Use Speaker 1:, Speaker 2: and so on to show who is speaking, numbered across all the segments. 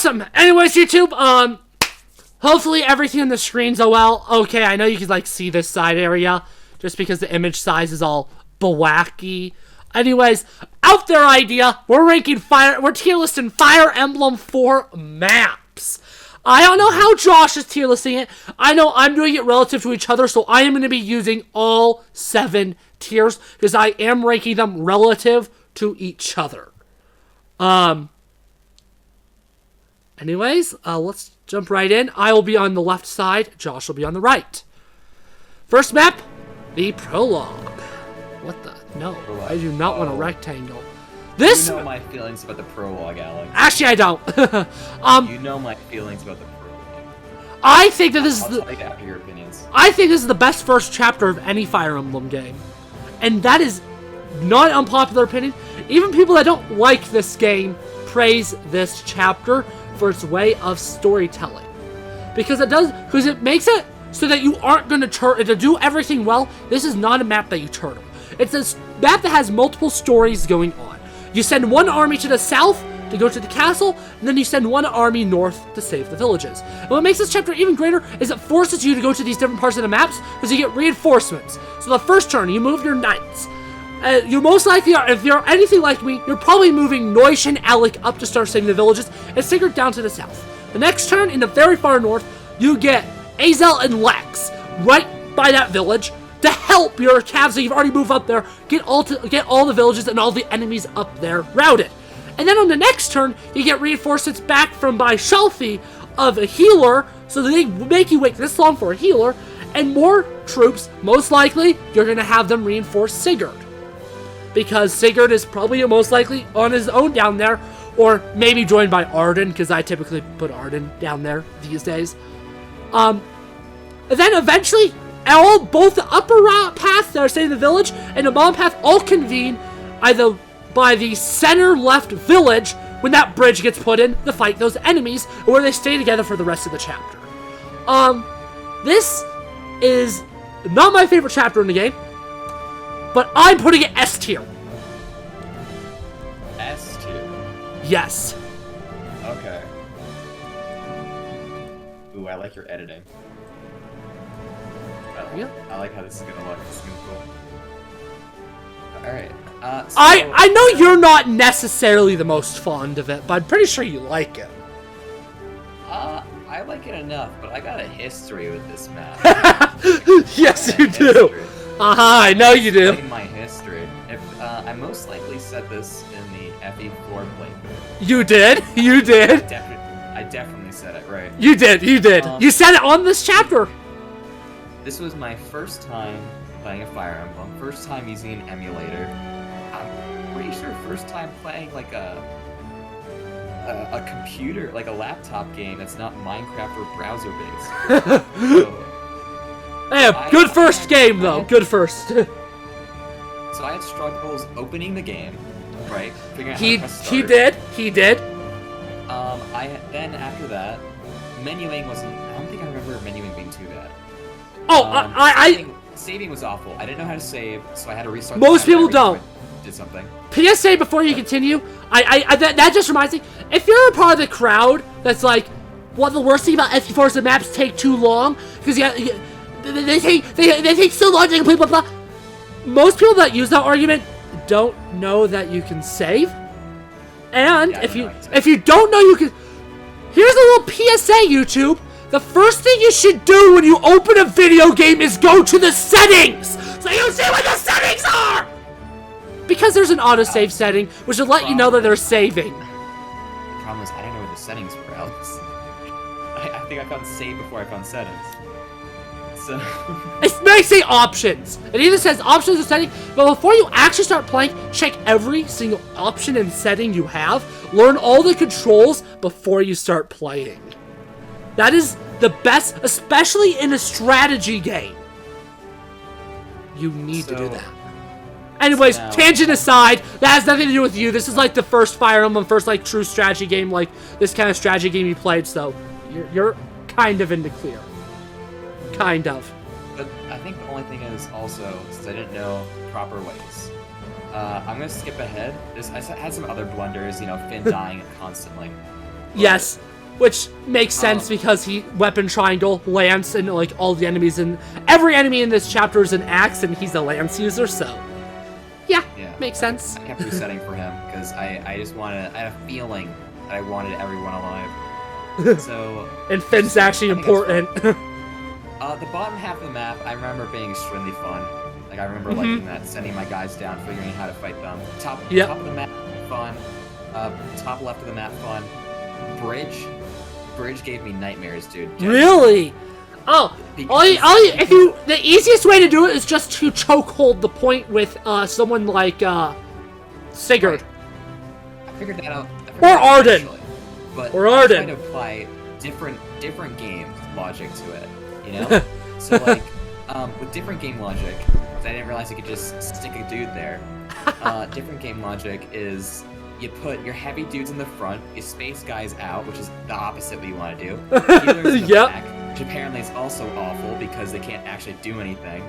Speaker 1: Awesome! Anyways, YouTube, hopefully everything on the screen's well. Okay, I know you can, like, see this side area, just because the image size is all wacky. Anyways, out there idea, we're tier listing Fire Emblem 4 maps. I don't know how Josh is tier listing it. I know I'm doing it relative to each other, so I am going to be using all 7 tiers, because I am ranking them relative to each other. Anyways, let's jump right in. I will be on the left side. Josh will be on the right. First map, the Prologue. What the? No, Prologue. I do not want a rectangle. This.
Speaker 2: You know my feelings about the Prologue, Alex.
Speaker 1: Actually, I don't.
Speaker 2: You know my feelings about the Prologue.
Speaker 1: I think that this is
Speaker 2: I'll take after your opinions.
Speaker 1: I think this is the best first chapter of any Fire Emblem game, and that is not an unpopular opinion. Even people that don't like this game praise this chapter for its way of storytelling, because it makes it so that you aren't going to do everything well. This is not a map that you turtle. It's a map that has multiple stories going on. You send one army to the south to go to the castle, and then you send one army north to save the villages. And what makes this chapter even greater is it forces you to go to these different parts of the maps because you get reinforcements. So the first turn, you move your knights. You most likely are, if you're anything like me, you're probably moving Noish and Alec up to start saving the villages, and Sigurd down to the south. The next turn, in the very far north, you get Azel and Lex right by that village to help your calves that you've already moved up there get all the villages and all the enemies up there routed. And then on the next turn, you get reinforcements back from by Shelfie of a healer, so they make you wait this long for a healer, and more troops. Most likely, you're going to have them reinforce Sigurd, because Sigurd is probably most likely on his own down there, or maybe joined by Arden, because I typically put Arden down there these days. And then eventually, both the upper path that are staying in the village and the bottom path all convene either by the center left village when that bridge gets put in to fight those enemies, or where they stay together for the rest of the chapter. This is not my favorite chapter in the game, but I'm putting it S tier.
Speaker 2: S tier?
Speaker 1: Yes.
Speaker 2: Okay. Ooh, I like your editing. I like how this is gonna look. This is gonna be cool. Alright. So,
Speaker 1: I know you're not necessarily the most fond of it, but I'm pretty sure you like it.
Speaker 2: I like it enough, but I got a history with this map.
Speaker 1: Yes, you do. I know you do.
Speaker 2: My history. I most likely said this in the FE4 playthrough.
Speaker 1: You did. You did.
Speaker 2: I definitely said it right.
Speaker 1: You did. You did. You said it on this chapter.
Speaker 2: This was my first time playing a Fire Emblem. First time using an emulator. I'm pretty sure first time playing like a computer, like a laptop game that's not Minecraft or browser based.
Speaker 1: Hey, good first game though. Good first.
Speaker 2: So I had struggles opening the game, right? Figuring out how to press start.
Speaker 1: He did.
Speaker 2: Then after that, menuing wasn't. I don't think I remember menuing being too bad.
Speaker 1: Oh,
Speaker 2: saving was awful. I didn't know how to save, so I had to restart.
Speaker 1: Most people don't.
Speaker 2: Did something.
Speaker 1: PSA before you continue. That just reminds me. If you're a part of the crowd that's like, well, the worst thing about FE4 is the maps take too long because they take so long to complete blah blah. Most people that use that argument don't know that you can save. And
Speaker 2: yeah,
Speaker 1: if you don't know you can, here's a little PSA, YouTube. The first thing you should do when you open a video game is go to the settings, so you see what the settings are! Because there's an autosave setting, which will let you know that they're saving.
Speaker 2: The problem is, I don't know where the settings were, Alex. I think I found save before I found settings. So...
Speaker 1: It may say options. It either says options or setting, but before you actually start playing, check every single option and setting you have. Learn all the controls before you start playing. That is the best, especially in a strategy game. You need to do that. Anyways, tangent aside, that has nothing to do with you. This is like the first Fire Emblem, first like true strategy game, like this kind of strategy game you played, so you're kind of in the clear. Kind of.
Speaker 2: But I think the only thing is also, since I didn't know proper ways, I'm gonna skip ahead. I had some other blunders, you know, Finn dying constantly.
Speaker 1: Yes. which makes sense because weapon triangle, lance, and like all the enemies and every enemy in this chapter is an axe, and he's a lance user, so yeah. Makes sense.
Speaker 2: I kept resetting for him because I just wanted. I had a feeling that I wanted everyone alive. So.
Speaker 1: And Finn's actually important.
Speaker 2: The bottom half of the map, I remember being extremely fun. Like I remember liking that, sending my guys down, figuring out how to fight them. Top of the map, fun. Top left of the map, fun. Bridge gave me nightmares, dude.
Speaker 1: Really? Oh, the easiest way to do it is just to chokehold the point with someone like Sigurd.
Speaker 2: Right. I figured that out.
Speaker 1: Or Arden.
Speaker 2: But
Speaker 1: or Arden.
Speaker 2: I tried to apply different game logic to it, you know? So like, with different game logic, I didn't realize you could just stick a dude there. Different game logic is you put your heavy dudes in the front, you space guys out, which is the opposite what you want to do. Healers in the back, which apparently is also awful because they can't actually do anything.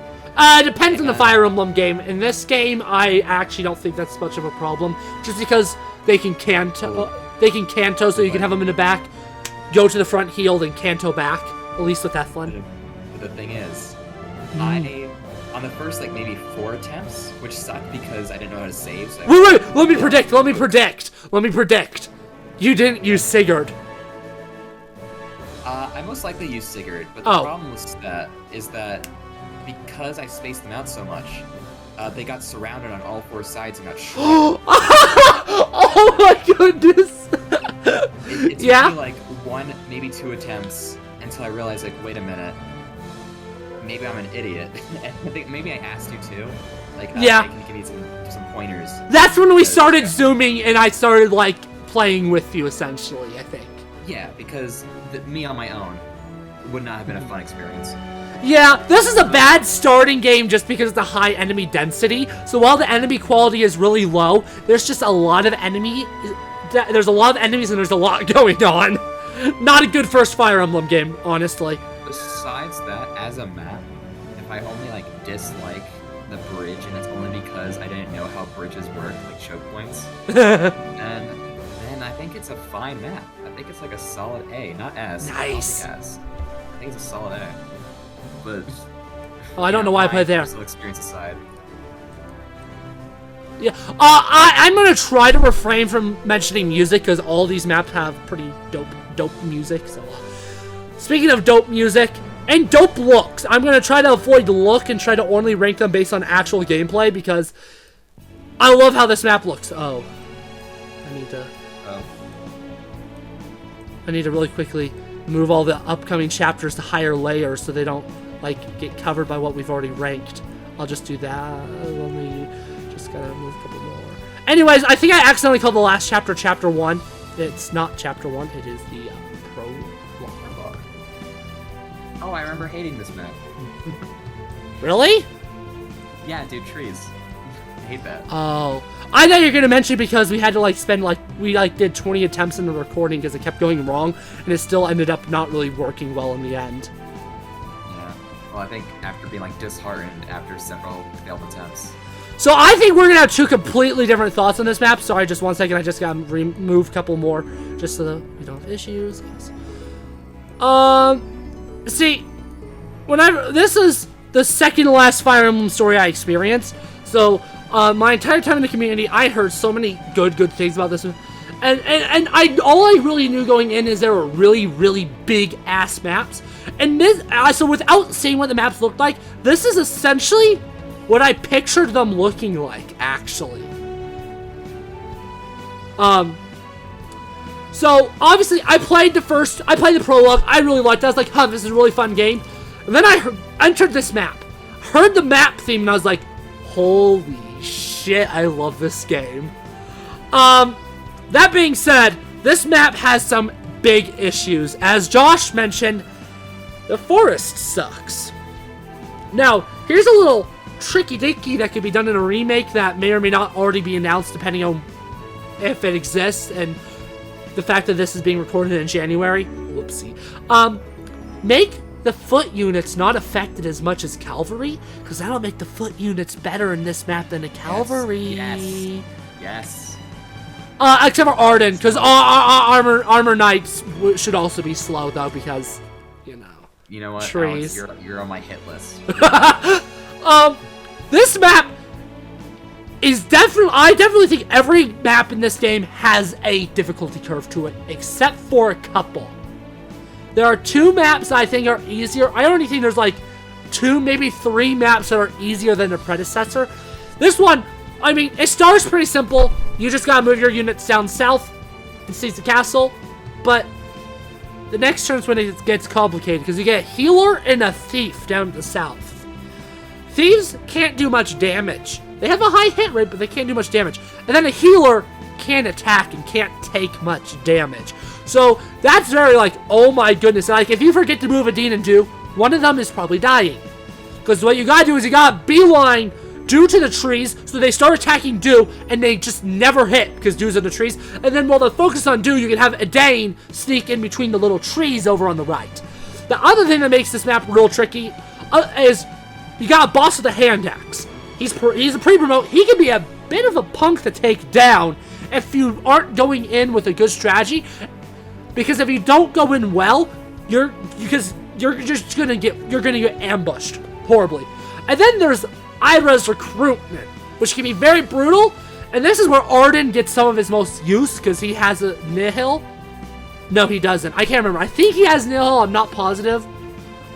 Speaker 1: Depends on the Fire Emblem game. In this game, I actually don't think that's much of a problem, just because they can canto, so you can have them in the back, go to the front, heal, then canto back. At least with Ethlin.
Speaker 2: But the thing is, on the first, like, maybe 4 attempts, which sucked because I didn't know how to save. So
Speaker 1: wait, let me predict. You didn't use Sigurd.
Speaker 2: I most likely used Sigurd, but the problem is that because I spaced them out so much, they got surrounded on all 4 sides and got shot.
Speaker 1: Oh my goodness!
Speaker 2: It took me like 1, maybe 2 attempts until I realized, like, wait a minute. Maybe I'm an idiot. I think maybe I asked you to. Like, can give me some pointers.
Speaker 1: That's when we started zooming and I started, like, playing with you, essentially, I think.
Speaker 2: Yeah, because me on my own would not have been a fun experience.
Speaker 1: Yeah, this is a bad starting game just because of the high enemy density. So while the enemy quality is really low, there's just a lot of there's a lot of enemies and there's a lot going on. Not a good first Fire Emblem game, honestly.
Speaker 2: Besides that, as a map, if I only like dislike the bridge and it's only because I didn't know how bridges work, like choke points, then I think it's a fine map. I think it's like a solid A, not S.
Speaker 1: Nice.
Speaker 2: I think it's a solid A. But
Speaker 1: I don't know why I played there.
Speaker 2: Personal experience aside.
Speaker 1: Yeah, I'm gonna try to refrain from mentioning music because all these maps have pretty dope music. So, speaking of dope music and dope looks, I'm gonna try to avoid the look and try to only rank them based on actual gameplay because I love how this map looks. I need to really quickly move all the upcoming chapters to higher layers so they don't like get covered by what we've already ranked. I'll just do that. Let me just gotta move a couple more. Anyways, I think I accidentally called the last chapter Chapter 1. It's not Chapter 1, it is the Prologue.
Speaker 2: Oh, I remember hating this map.
Speaker 1: Really?
Speaker 2: Yeah, dude, trees. I hate that.
Speaker 1: Oh. I thought you were gonna mention because we had to we did 20 attempts in the recording because it kept going wrong and it still ended up not really working well in the end.
Speaker 2: Yeah. Well, I think after being like disheartened after several failed attempts.
Speaker 1: So I think we're gonna have 2 completely different thoughts on this map. Sorry, just 1 second. I just gotta remove a couple more just so that we don't have issues. Yes. See, this is the second to last Fire Emblem story I experienced. So, my entire time in the community, I heard so many good things about this one. And all I really knew going in is there were really big ass maps. And this, so without saying what the maps looked like, this is essentially what I pictured them looking like, actually. So obviously I played the prologue. I really liked it. I was like, this is a really fun game. And then I entered this map, heard the map theme, and I was like, holy shit, I love this game. That being said, this map has some big issues. As Josh mentioned, the forest sucks. Now, here's a little tricky-dicky that could be done in a remake that may or may not already be announced depending on if it exists and the fact that this is being recorded in January. Whoopsie. Make the foot units not affected as much as cavalry, because that'll make the foot units better in this map than the cavalry.
Speaker 2: Yes.
Speaker 1: Except for Arden, because armor knights should also be slow though, because you know.
Speaker 2: You know what?
Speaker 1: Trees.
Speaker 2: Alex, you're on my hit list.
Speaker 1: This map is definitely. I definitely think every map in this game has a difficulty curve to it, except for a couple. There are 2 maps I think are easier. I only think there's like 2, maybe 3 maps that are easier than the predecessor. This one, I mean, it starts pretty simple. You just gotta move your units down south and seize the castle. But the next turn's when it gets complicated, because you get a healer and a thief down to the south. Thieves can't do much damage. They have a high hit rate, but they can't do much damage. And then a healer can't attack and can't take much damage. So that's very like, oh my goodness. Like, if you forget to move a Dean and Do, one of them is probably dying. Because what you gotta do is you gotta beeline Do to the trees, so they start attacking Do, and they just never hit, because Do's in the trees. And then while they focus on Do, you can have Edane sneak in between the little trees over on the right. The other thing that makes this map real tricky is you got a boss with a hand axe. He's a pre-promote. He can be a bit of a punk to take down if you aren't going in with a good strategy. Because if you don't go in well, you're just gonna get ambushed horribly. And then there's Ira's recruitment, which can be very brutal. And this is where Arden gets some of his most use, because he has a Nihil. No, he doesn't. I can't remember. I think he has Nihil. I'm not positive.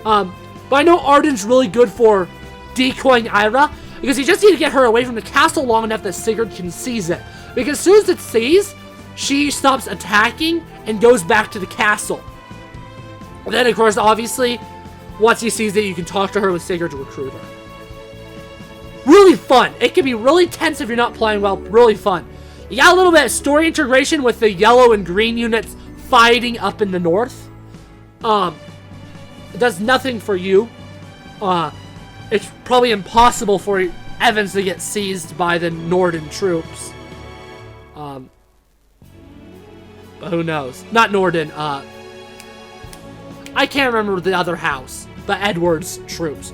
Speaker 1: But I know Arden's really good for decoying Ira, because you just need to get her away from the castle long enough that Sigurd can seize it. Because as soon as it sees, she stops attacking and goes back to the castle. And then, of course, obviously, once he sees it, you can talk to her with Sigurd to recruit her. Really fun. It can be really tense if you're not playing well. Really fun. You got a little bit of story integration with the yellow and green units fighting up in the north. It does nothing for you. It's probably impossible for Evans to get seized by the Norden troops. But who knows? Not Norden, I can't remember the other house, but Edward's troops.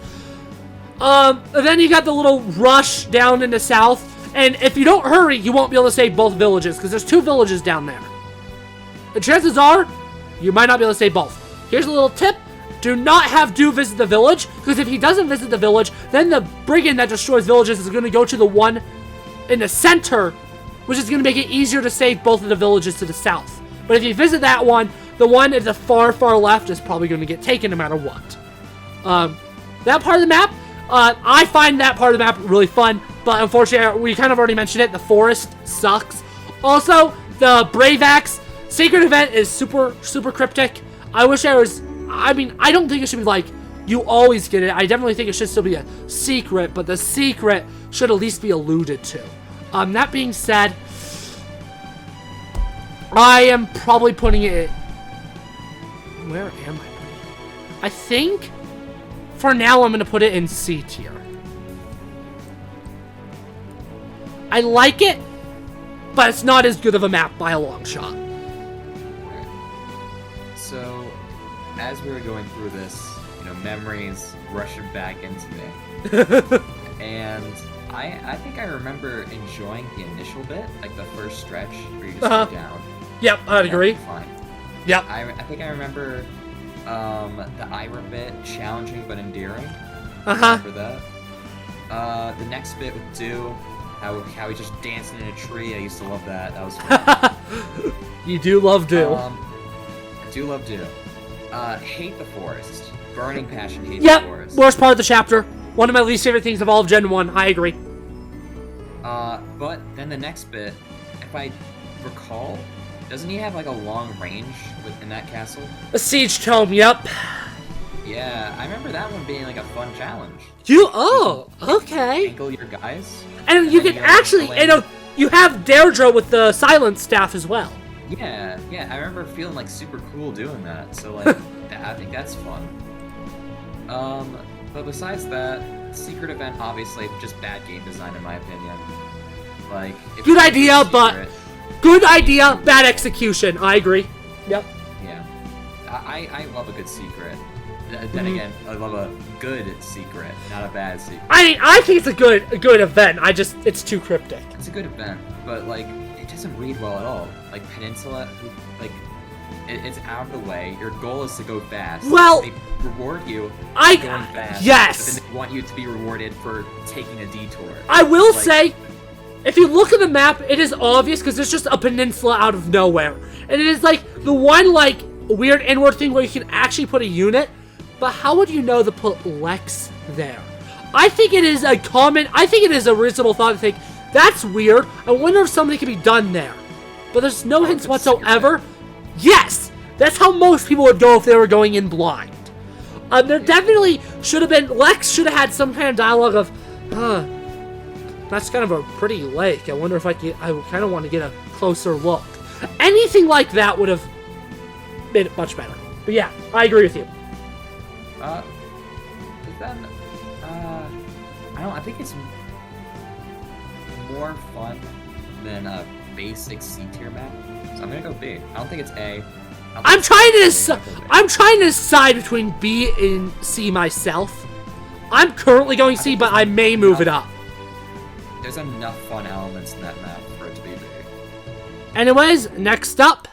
Speaker 1: And then you got the little rush down in the south, and if you don't hurry, you won't be able to save both villages, because there's 2 villages down there. The chances are, you might not be able to save both. Here's a little tip. Do not have Do visit the village, because if he doesn't visit the village, then the brigand that destroys villages is going to go to the one in the center, which is going to make it easier to save both of the villages to the south. But if you visit that one, the one at the far, far left is probably going to get taken no matter what. That part of the map, I find that part of the map really fun, but unfortunately, we kind of already mentioned it, the forest sucks. Also, the Brave Axe secret event is super, super cryptic. I wish I don't think it should be like, you always get it. I definitely think it should still be a secret, but the secret should at least be alluded to. That being said, I am probably putting it... Where am I putting it? I think, for now, I'm going to put it in C tier. I like it, but it's not as good of a map by a long shot.
Speaker 2: So, as we were going through this, memories rushing back into me. And I think I remember enjoying the initial bit, like the first stretch where you just go down.
Speaker 1: Yep, I'd agree.
Speaker 2: Fine.
Speaker 1: Yep.
Speaker 2: I think I remember the Ira bit, challenging but endearing.
Speaker 1: Uh-huh.
Speaker 2: Remember that. The next bit with Do, how he just dancing in a tree. I used to love that. That was fun.
Speaker 1: You do love Do.
Speaker 2: I do love Do. Hate the forest. Burning passion, hate
Speaker 1: Yep,
Speaker 2: the forest.
Speaker 1: worst part of the chapter. One of my least favorite things of all of Gen 1. I agree.
Speaker 2: But then the next bit, if I recall, doesn't he have like a long range within that castle?
Speaker 1: A siege tome, yep.
Speaker 2: Yeah, I remember that one being like a fun challenge.
Speaker 1: Okay.
Speaker 2: Angle your guys.
Speaker 1: And you can actually, you have Deirdre with the silence staff as well.
Speaker 2: Yeah, I remember feeling like super cool doing that. So like, I think that's fun. But besides that, secret event, obviously, just bad game design in my opinion. Like,
Speaker 1: good idea, but good idea, bad execution. I agree. Yep.
Speaker 2: Yeah. I love a good secret. Then again, I love a good secret, not a bad secret.
Speaker 1: I think it's a good event. It's too cryptic.
Speaker 2: It's a good event. but like it doesn't read well at all. Like Peninsula, like it's out of the way. Your goal is to go fast.
Speaker 1: Well,
Speaker 2: they reward you for going fast.
Speaker 1: Yes.
Speaker 2: But then they want you to be rewarded for taking a detour.
Speaker 1: I will say, if you look at the map, it is obvious because it's just a peninsula out of nowhere, and it is like the one like weird inward thing where you can actually put a unit. But how would you know to put Lex there? I think it is a common. I think it is a reasonable thought to think that's weird. I wonder if something can be done there. But there's no hints whatsoever. Yes, that's how most people would go if they were going in blind. There definitely should have been. Lex should have had some kind of dialogue of, that's kind of a pretty lake. I wonder if I kind of want to get a closer look. Anything like that would have made it much better. But yeah, I agree with you.
Speaker 2: Then, I think it's more fun than a basic C tier map. So I'm gonna go B. I don't think it's A. I'm trying
Speaker 1: to decide between B and C myself. I'm currently going C, but I may move it up.
Speaker 2: There's enough fun elements in that map for it to be B.
Speaker 1: Anyways, next up,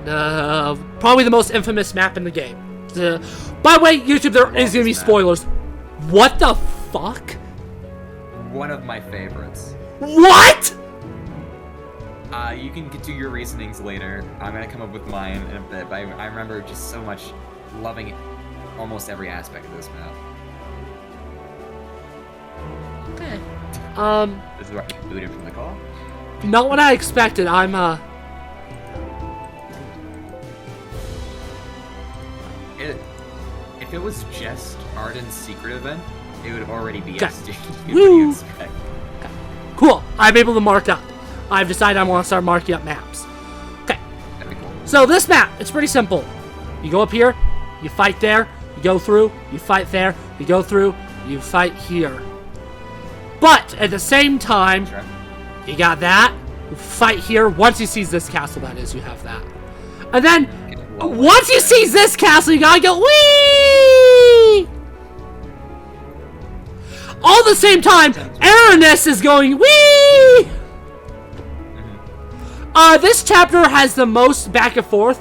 Speaker 1: probably the most infamous map in the game. By the way, YouTube, there is gonna be spoilers. What the fuck?
Speaker 2: One of my favorites.
Speaker 1: What?
Speaker 2: You can do your reasonings later. I'm gonna come up with mine in a bit, but I remember just so much loving almost every aspect of this map.
Speaker 1: Okay.
Speaker 2: This is where I get booted from the call.
Speaker 1: Not what I expected.
Speaker 2: If it was just Arden's secret event, it would already be
Speaker 1: okay.
Speaker 2: SD.
Speaker 1: Woo! Okay. Cool. I'm able to mark up. I've decided I want to start marking up maps. Okay.
Speaker 2: That'd be cool.
Speaker 1: So this map, it's pretty simple. You go up here, you fight there, you go through, you fight there, you go through, you fight here. But at the same time,
Speaker 2: Sure.
Speaker 1: You got that, you fight here. Once you seize this castle, that is, you have that. And then, once you seize this castle, you gotta go, whee! All at the same time, Aranis is going, whee! This chapter has the most back and forth.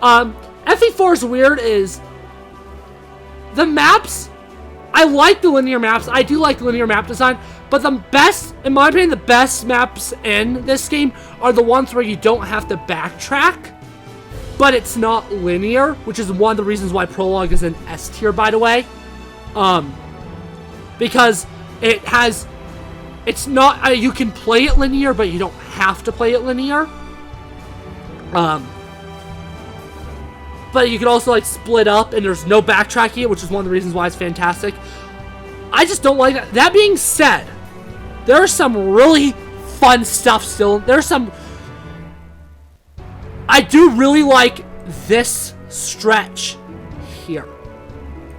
Speaker 1: FE4's weird is the maps. I like the linear maps. I do like the linear map design. But the best, in my opinion, the best maps in this game are the ones where you don't have to backtrack, but it's not linear, which is one of the reasons why Prologue is an S tier, by the way. Because it's not, you can play it linear, but you don't have to play it linear. But you can also, like, split up, and there's no backtracking, which is one of the reasons why it's fantastic. I just don't like that. That being said, there's some really fun stuff still. There's some... I do really like this stretch here.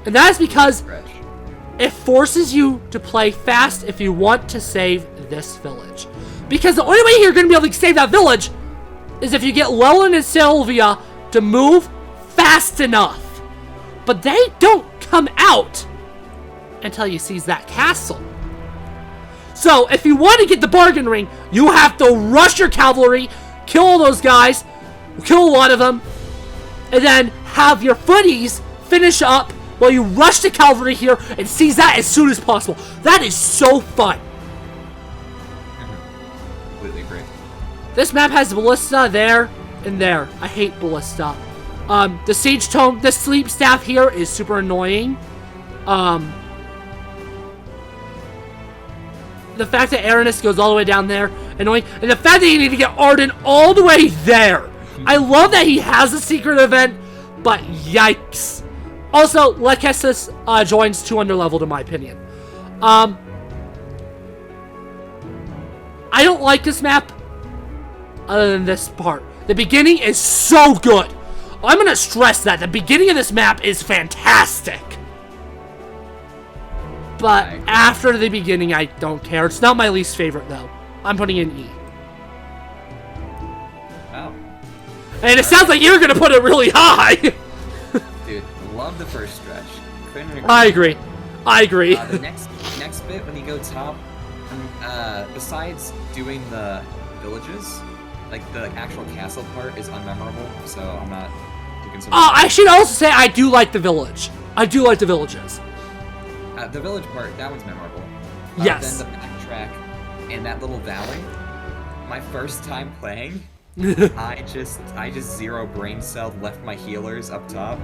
Speaker 1: And that is because it forces you to play fast if you want to save this village. Because the only way you're going to be able to save that village is if you get Llewellyn and Sylvia to move fast enough. But they don't come out until you seize that castle. So, if you want to get the bargain ring, you have to rush your cavalry, kill all those guys, kill a lot of them, and then have your footies finish up while you rush the cavalry here and seize that as soon as possible. That is so fun.
Speaker 2: Completely agree.
Speaker 1: This map has ballista there and there. I hate ballista. The Sage Tome, the sleep staff here is super annoying. The fact that Aranis goes all the way down there, annoying. And the fact that you need to get Arden all the way there. I love that he has a secret event, but yikes. Also, Lekessis joins 2 underleveled in my opinion. I don't like this map other than this part. The beginning is so good. I'm going to stress that. The beginning of this map is fantastic. But after the beginning, I don't care. It's not my least favorite, though. I'm putting in E.
Speaker 2: Oh.
Speaker 1: And it sounds like you're going to put it really high.
Speaker 2: Dude, love the first stretch. Couldn't agree.
Speaker 1: I agree.
Speaker 2: The next bit, when you go top, Besides doing the villages, like the actual castle part is unmemorable, so I'm not looking so much.
Speaker 1: I should also say I do like the village. I do like the villages.
Speaker 2: The village part, that one's memorable.
Speaker 1: Yes.
Speaker 2: Then the backtrack and that little valley. My first time playing, I just zero brain celled, left my healers up top.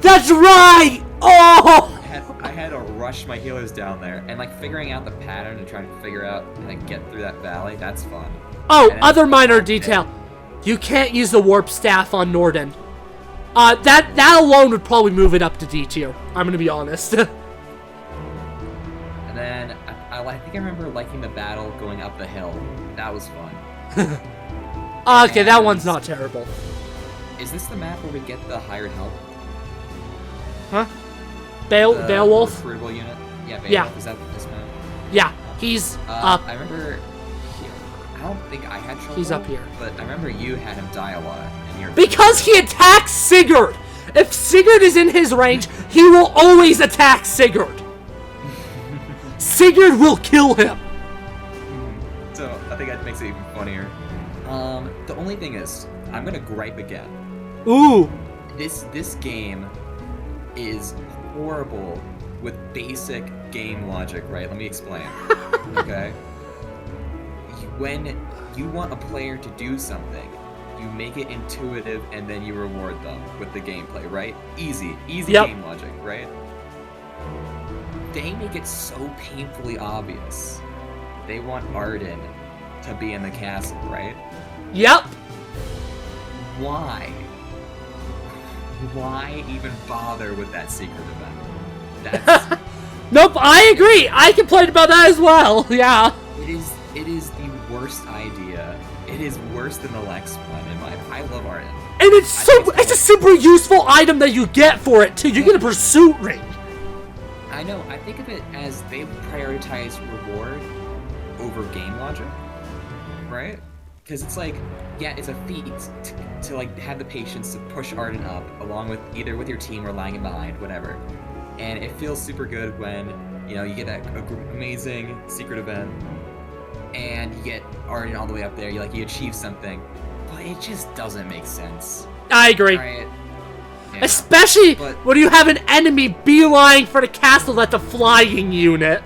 Speaker 1: That's right! Oh!
Speaker 2: I had to rush my healers down there, and like figuring out the pattern and trying to figure out and like get through that valley, that's fun.
Speaker 1: Oh, other minor detail. You can't use the warp staff on Norden. That alone would probably move it up to D tier. I'm gonna be honest.
Speaker 2: And then I think I remember liking the battle going up the hill. That was fun.
Speaker 1: Okay, that one's not terrible.
Speaker 2: Is this the map where we get the hired help?
Speaker 1: Huh? Beowulf?
Speaker 2: Recruitable unit? Yeah, Beowulf.
Speaker 1: Yeah.
Speaker 2: Is that this map?
Speaker 1: Yeah, he's up.
Speaker 2: I remember... I don't think I had trouble.
Speaker 1: He's up here.
Speaker 2: But I remember you had him die a lot. And you're
Speaker 1: Because he attacks Sigurd! If Sigurd is in his range, he will always attack Sigurd! Sigurd will kill him!
Speaker 2: So, I think that makes it even funnier. The only thing is, I'm gonna gripe again.
Speaker 1: Ooh!
Speaker 2: This game is horrible with basic game logic, right? Let me explain. Okay? When you want a player to do something, you make it intuitive and then you reward them with the gameplay, right? Easy
Speaker 1: Yep.
Speaker 2: game logic, right? They make it so painfully obvious. They want Arden to be in the castle, right?
Speaker 1: Yep!
Speaker 2: Why? Why even bother with that secret event? That's
Speaker 1: Nope, I agree! I complained about that as well, yeah.
Speaker 2: it is the worst idea. It is worse than the Lex one in my I love Arden.
Speaker 1: And it's a super useful item that you get for it too. You get a pursuit ring.
Speaker 2: I know, I think of it as they prioritize reward over game logic, right? Because it's like, yeah, it's a feat to like have the patience to push Arden up, along with either with your team or lagging behind, whatever. And it feels super good when, you know, you get that amazing secret event, and you get Arden all the way up there. You achieve something, but it just doesn't make sense.
Speaker 1: I agree.
Speaker 2: Right? Yeah.
Speaker 1: Especially when you have an enemy beeline for the castle that's a flying unit.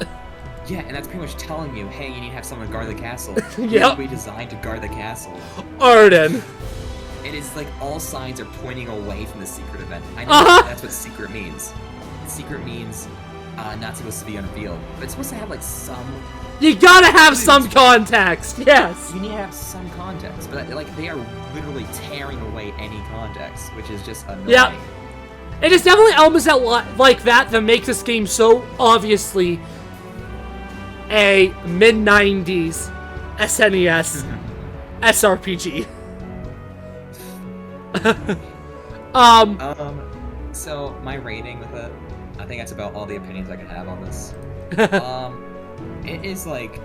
Speaker 2: Yeah, and that's pretty much telling you, hey, you need to have someone guard the castle.
Speaker 1: Yep.
Speaker 2: We designed to guard the castle.
Speaker 1: Arden.
Speaker 2: It is like all signs are pointing away from the secret event. I know that's what secret means. Secret means not supposed to be unveiled, but it's supposed to have like some.
Speaker 1: You gotta have some context. Yes.
Speaker 2: You need to have some context, but like they are literally tearing away any context, which is just annoying.
Speaker 1: Yeah. It is definitely elements that like that make this game so obviously a mid-90s SNES SRPG.
Speaker 2: So my rating with it, I think that's about all the opinions I can have on this. It is like,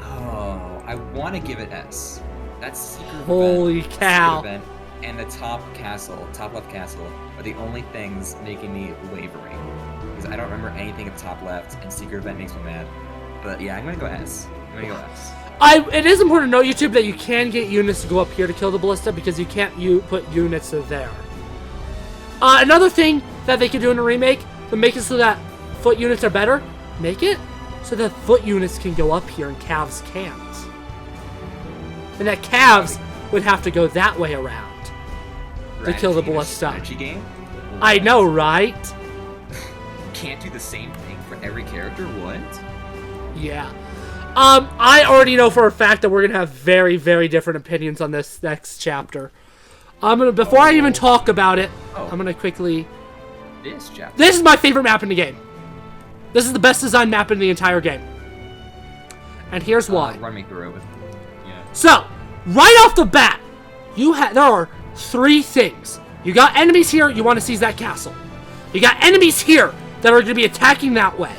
Speaker 2: I want to give it S. That's secret
Speaker 1: Holy
Speaker 2: event,
Speaker 1: cow!
Speaker 2: Secret event, and the top left castle, are the only things making me wavering. Because I don't remember anything at the top left, and secret event makes me mad. But yeah, I'm gonna go S. It
Speaker 1: is important to note, YouTube, that you can get units to go up here to kill the ballista because you can't put units there. Another thing that they could do in a remake to make it so that foot units are better, make it so that foot units can go up here and calves can't. And that calves would have to go that way around to kill the ballista.
Speaker 2: Strategy game?
Speaker 1: I know, right?
Speaker 2: Can't do the same thing for every character? What?
Speaker 1: Yeah. I already know for a fact that we're gonna have very, very different opinions on this next chapter. Before I even talk about it, I'm gonna quickly.
Speaker 2: This chapter.
Speaker 1: This is my favorite map in the game. This is the best designed map in the entire game. And here's why.
Speaker 2: Run me through it. Yeah.
Speaker 1: So, right off the bat, there are three things. You got enemies here, you want to seize that castle. You got enemies here that are gonna be attacking that way.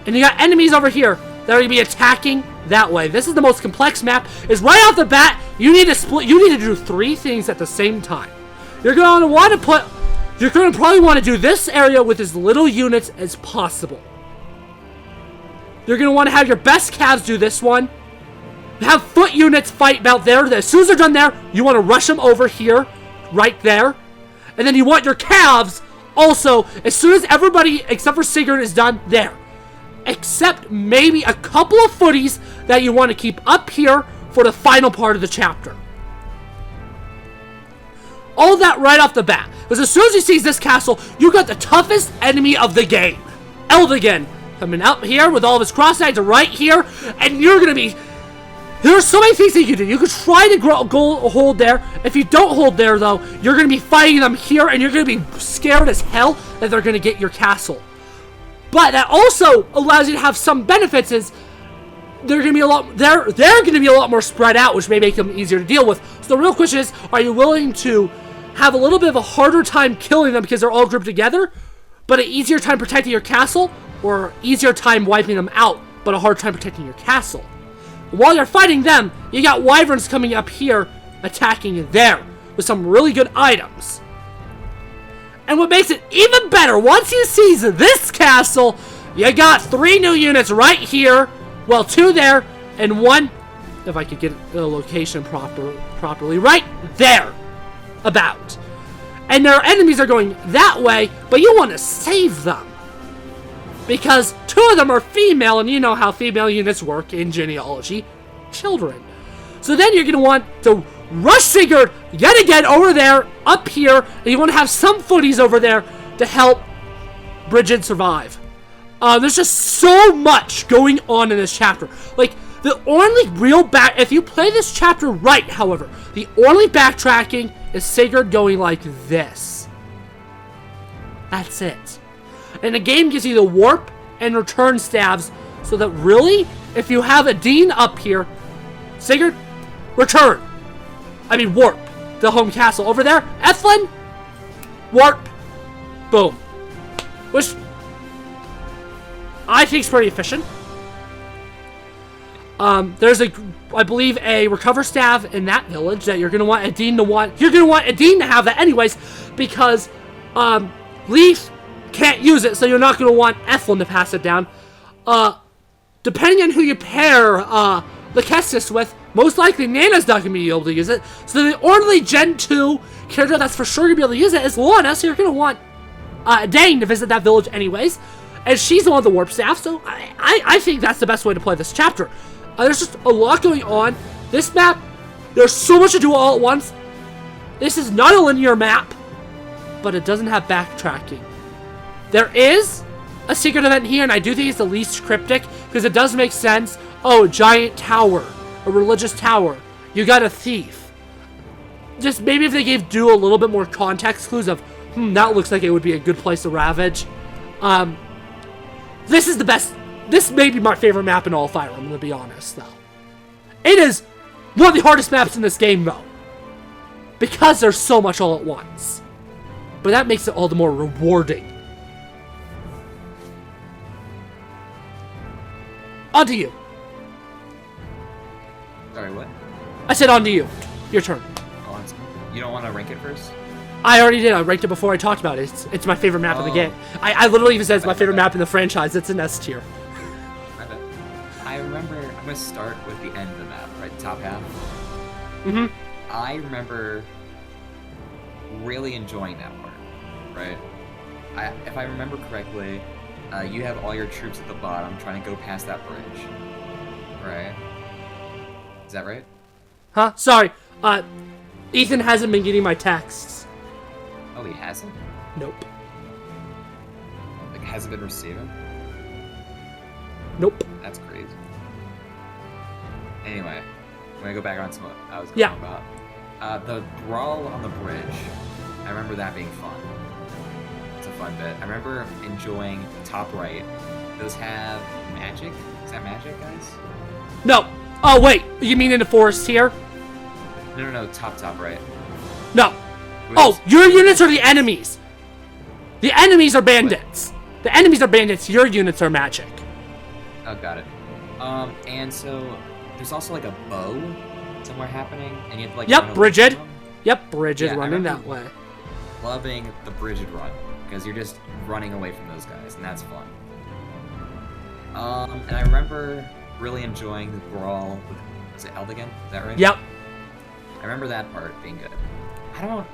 Speaker 1: And you got enemies over here that are going to be attacking that way. This is the most complex map. Is right off the bat, you need to do three things at the same time. You're going to probably want to do this area with as little units as possible. You're going to want to have your best calves do this one. Have foot units fight about there. As soon as they're done there, you want to rush them over here, right there. And then you want your calves also, as soon as everybody except for Sigurd is done, there. Except maybe a couple of footies that you want to keep up here for the final part of the chapter. All that right off the bat. Because as soon as you seize this castle, you got the toughest enemy of the game. Eldigan. Coming out here with all of his cross knights right here. And you're going to be... There are so many things that you can do. You could try to hold there. If you don't hold there, though, you're going to be fighting them here. And you're going to be scared as hell that they're going to get your castle. But that also allows you to have some benefits is... They're going to be a lot... They're going to be a lot more spread out, which may make them easier to deal with. So the real question is, are you willing to... have a little bit of a harder time killing them because they're all grouped together, but an easier time protecting your castle, or easier time wiping them out, but a hard time protecting your castle? While you're fighting them, you got wyverns coming up here, attacking you there, with some really good items. And what makes it even better, once you seize this castle, you got 3 new units right here, well, 2 there, and 1, if I could get the location properly, right there. About. And their enemies are going that way, but you want to save them. Because 2 of them are female, and you know how female units work in genealogy. Children. So then you're going to want to rush Sigurd yet again over there, up here, and you want to have some footies over there to help Bridget survive. There's just so much going on in this chapter. Like, the only real if you play this chapter right, however, the only backtracking is Sigurd going like this. That's it. And the game gives you the warp and return stabs, so that really, if you have a Dean up here, Sigurd, return. I mean warp. The home castle. Over there, Ethlin, warp, boom. Which I think is pretty efficient. There's I believe a recover staff in that village that you're gonna want a Dean to have that anyways, because Leaf can't use it, so you're not gonna want Ethlin to pass it down. Depending on who you pair the Kestis with, most likely Nana's not gonna be able to use it. So the only Gen 2 character that's for sure gonna be able to use it is Lana, so you're gonna want Dane to visit that village anyways. And she's the one with the warp staff, so I think that's the best way to play this chapter. There's just a lot going on. This map, there's so much to do all at once. This is not a linear map, but it doesn't have backtracking. There is a secret event here, and I do think it's the least cryptic, because it does make sense. Oh, a giant tower, a religious tower. You got a thief. Just maybe if they gave Dew a little bit more context clues of, that looks like it would be a good place to ravage. This is the best. This may be my favorite map in all Fire Emblem, to be honest, though. It is one of the hardest maps in this game, though. Because there's so much all at once. But that makes it all the more rewarding. On to you.
Speaker 2: Sorry, what?
Speaker 1: I said on to you. Your turn.
Speaker 2: Oh, you don't want to rank it first?
Speaker 1: I already did. I ranked it before I talked about it. It's my favorite map in the game. I literally even said it's my favorite map in the franchise. It's an S tier.
Speaker 2: I remember, I'm going to start with the end of the map, right? The top half.
Speaker 1: Mm-hmm.
Speaker 2: I remember really enjoying that part, right? If I remember correctly, you have all your troops at the bottom trying to go past that bridge, right? Is that right?
Speaker 1: Huh? Sorry. Ethan hasn't been getting my texts.
Speaker 2: Oh, he hasn't?
Speaker 1: Nope.
Speaker 2: Like, hasn't been receiving?
Speaker 1: Nope.
Speaker 2: That's crazy. Anyway, I'm gonna go back on to what I was going about. The brawl on the bridge, I remember that being fun. It's a fun bit. I remember enjoying top right. Those have magic? Is that magic, guys?
Speaker 1: No. Oh, wait. You mean in the forest here?
Speaker 2: No, top right.
Speaker 1: No. Oh, your units are the enemies. The enemies are bandits. What? The enemies are bandits. Your units are magic.
Speaker 2: Oh, got it. And so there's also like a bow somewhere happening, and you have to like.
Speaker 1: Yep, Bridget. Yep, Bridget running that way.
Speaker 2: Loving the Bridget run because you're just running away from those guys, and that's fun. And I remember really enjoying the brawl with, is it Eldigan? Is that right?
Speaker 1: Yep.
Speaker 2: I remember that part being good. I don't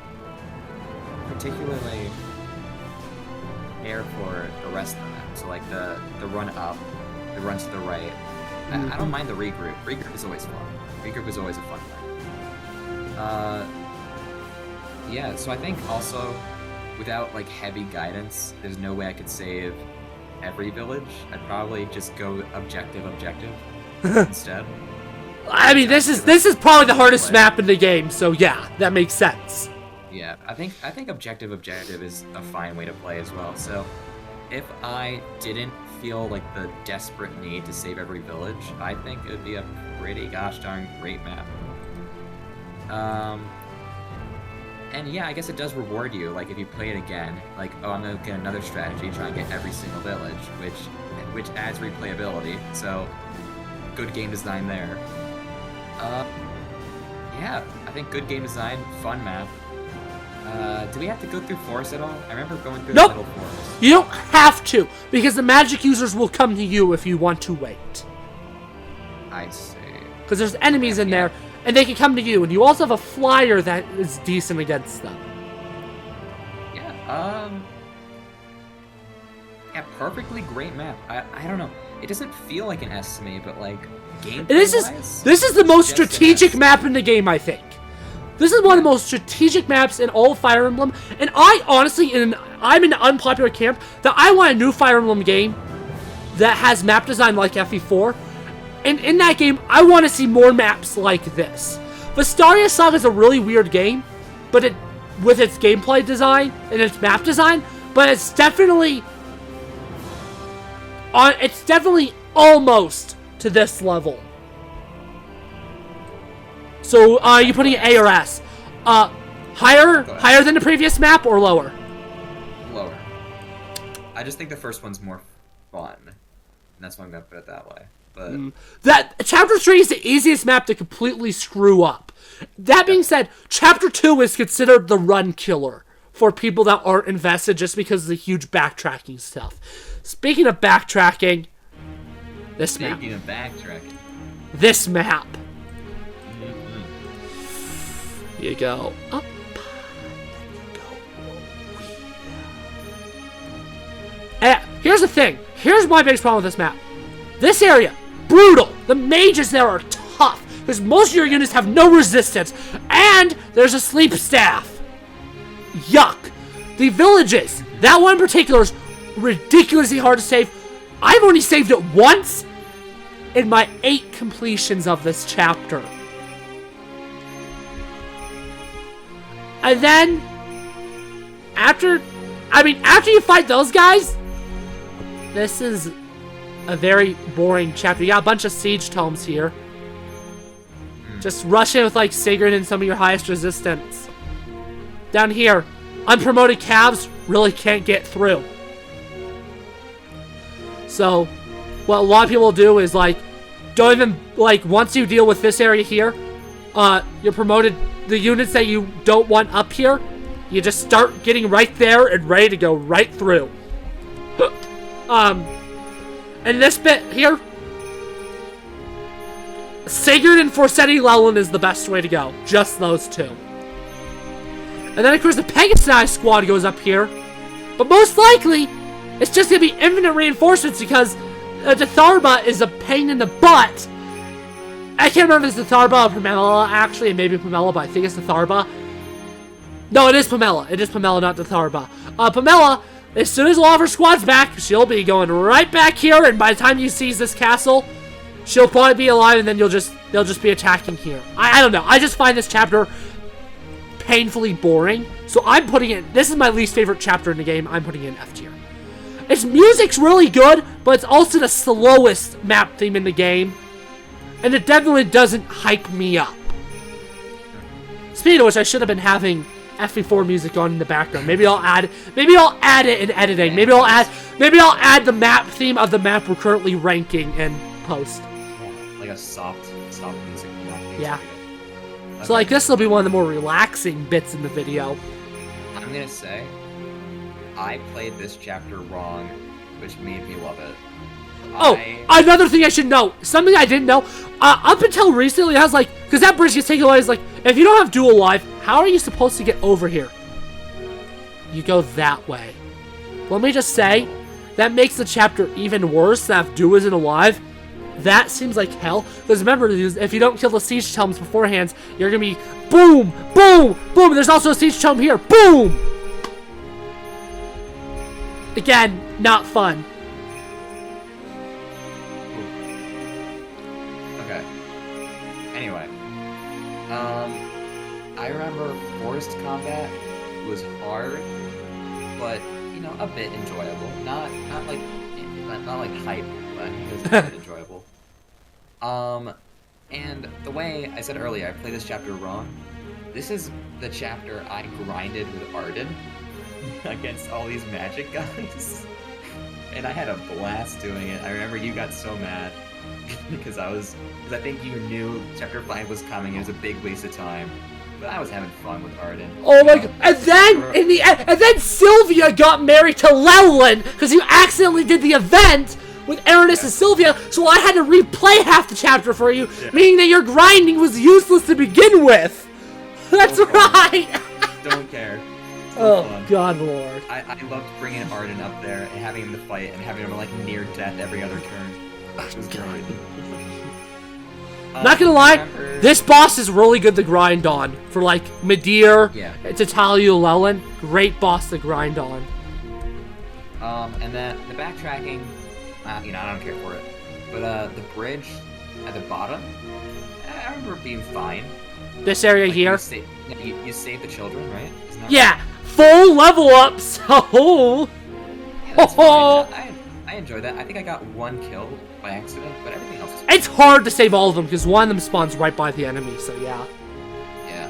Speaker 2: particularly care for the rest of them. So like the run up, the run to the right. I don't mind the regroup. Regroup is always fun. Regroup is always a fun thing. Yeah, so I think also, without like heavy guidance, there's no way I could save every village. I'd probably just go objective instead.
Speaker 1: I mean, this is probably the hardest map in the game, so yeah, that makes sense.
Speaker 2: Yeah, I think objective is a fine way to play as well. So, if I didn't feel like the desperate need to save every village, I think it would be a pretty gosh darn great map. And yeah, I guess it does reward you, like if you play it again, like, oh, I'm gonna get another strategy, try and get every single village, which adds replayability, so good game design there. Yeah, I think good game design, fun map. Do we have to go through forest at all? I remember going through the little forest.
Speaker 1: You don't have to, because the magic users will come to you if you want to wait.
Speaker 2: I see.
Speaker 1: Because there's enemies in there, and they can come to you, and you also have a flyer that is decent against them.
Speaker 2: Yeah, yeah, perfectly great map. I don't know. It doesn't feel like an S to me, but like gameplay-wise,
Speaker 1: this is the most strategic map in the game, I think. This is one of the most strategic maps in all of Fire Emblem, and I honestly, I'm in the unpopular camp that I want a new Fire Emblem game that has map design like FE4. And in that game, I want to see more maps like this. Vistaria Saga is a really weird game, but with its gameplay design and its map design, but it's definitely almost to this level. So, are you putting it A or S? Higher than the previous map or lower?
Speaker 2: Lower. I just think the first one's more fun. And that's why I'm gonna put it that way. But
Speaker 1: that Chapter 3 is the easiest map to completely screw up. That being said, Chapter 2 is considered the run killer for people that aren't invested just because of the huge backtracking stuff. Speaking of backtracking, this map. This map. You go up, you go. And here's the thing. Here's my biggest problem with this map. This area, brutal. The mages there are tough because most of your units have no resistance, and there's a sleep staff. Yuck. The villages, that one in particular is ridiculously hard to save. I've only saved it once in my 8 completions of this chapter. And then, after you fight those guys, this is a very boring chapter. You got a bunch of siege tomes here. Just rush in with like Sigurd and some of your highest resistance. Down here, unpromoted calves really can't get through. So, what a lot of people do is like, don't even, like, once you deal with this area here, you're promoted, the units that you don't want up here, you just start getting right there and ready to go right through. And this bit here, Sigurd and Forsetti Leland is the best way to go. Just those two. And then, of course, the Pegasus squad goes up here. But most likely, it's just going to be infinite reinforcements because the Tharba is a pain in the butt. I can't remember if it's the Tharba or Pamela, actually. It may be Pamela, but I think it's the Tharba. No, it is Pamela. It is Pamela, not the Tharba. Pamela, as soon as all of her squad's back, she'll be going right back here, and by the time you seize this castle, she'll probably be alive, and then they'll just be attacking here. I don't know. I just find this chapter painfully boring, so I'm putting it. This is my least favorite chapter in the game. I'm putting it in F tier. Its music's really good, but it's also the slowest map theme in the game, and it definitely doesn't hype me up. Speaking of which, I should have been having FE4 music on in the background. Maybe I'll add it in editing. Maybe I'll add the map theme of the map we're currently ranking in post.
Speaker 2: Like a soft music.
Speaker 1: Yeah. Okay. So like this will be one of the more relaxing bits in the video.
Speaker 2: I'm gonna say, I played this chapter wrong, which made me love it.
Speaker 1: Oh, another thing I should know. Something I didn't know. Up until recently, I was like, because that bridge gets taken away. It's like, if you don't have dual life, how are you supposed to get over here? You go that way. Let me just say, that makes the chapter even worse that if dual isn't alive. That seems like hell. Because remember, if you don't kill the siege tomes beforehand, you're gonna be boom, boom, boom. There's also a siege tome here. Boom! Again, not fun.
Speaker 2: Okay. Anyway. I remember forced combat was hard, but, you know, a bit enjoyable. Not like hype, but it was a bit enjoyable. And the way I said earlier, I played this chapter wrong. This is the chapter I grinded with Arden against all these magic guys. And I had a blast doing it. I remember you got so mad because I think you knew chapter 5 was coming. It was a big waste of time. But I was having fun with Arden.
Speaker 1: Oh my god. And then in the end, and then Sylvia got married to Lowland because you accidentally did the event with Aranis and Sylvia, so I had to replay half the chapter for you, meaning that your grinding was useless to begin with. That's right.
Speaker 2: Don't care.
Speaker 1: Oh, God, Lord.
Speaker 2: I loved bringing Arden up there and having him to fight and having him, like, near death every other turn. It was great.
Speaker 1: Not gonna lie, this boss is really good to grind on. For, like, Midir, to Talia Lelin. Great boss to grind on.
Speaker 2: And then the backtracking, you know, I don't care for it. But, the bridge at the bottom, I remember being fine.
Speaker 1: This area
Speaker 2: like,
Speaker 1: here?
Speaker 2: You save the children, right? Isn't that
Speaker 1: yeah!
Speaker 2: Right?
Speaker 1: Full level up, so...
Speaker 2: Yeah, that's fine. I enjoy that. I think I got one kill by accident, but everything else is fine.
Speaker 1: It's hard to save all of them, because one of them spawns right by the enemy, so yeah.
Speaker 2: Yeah.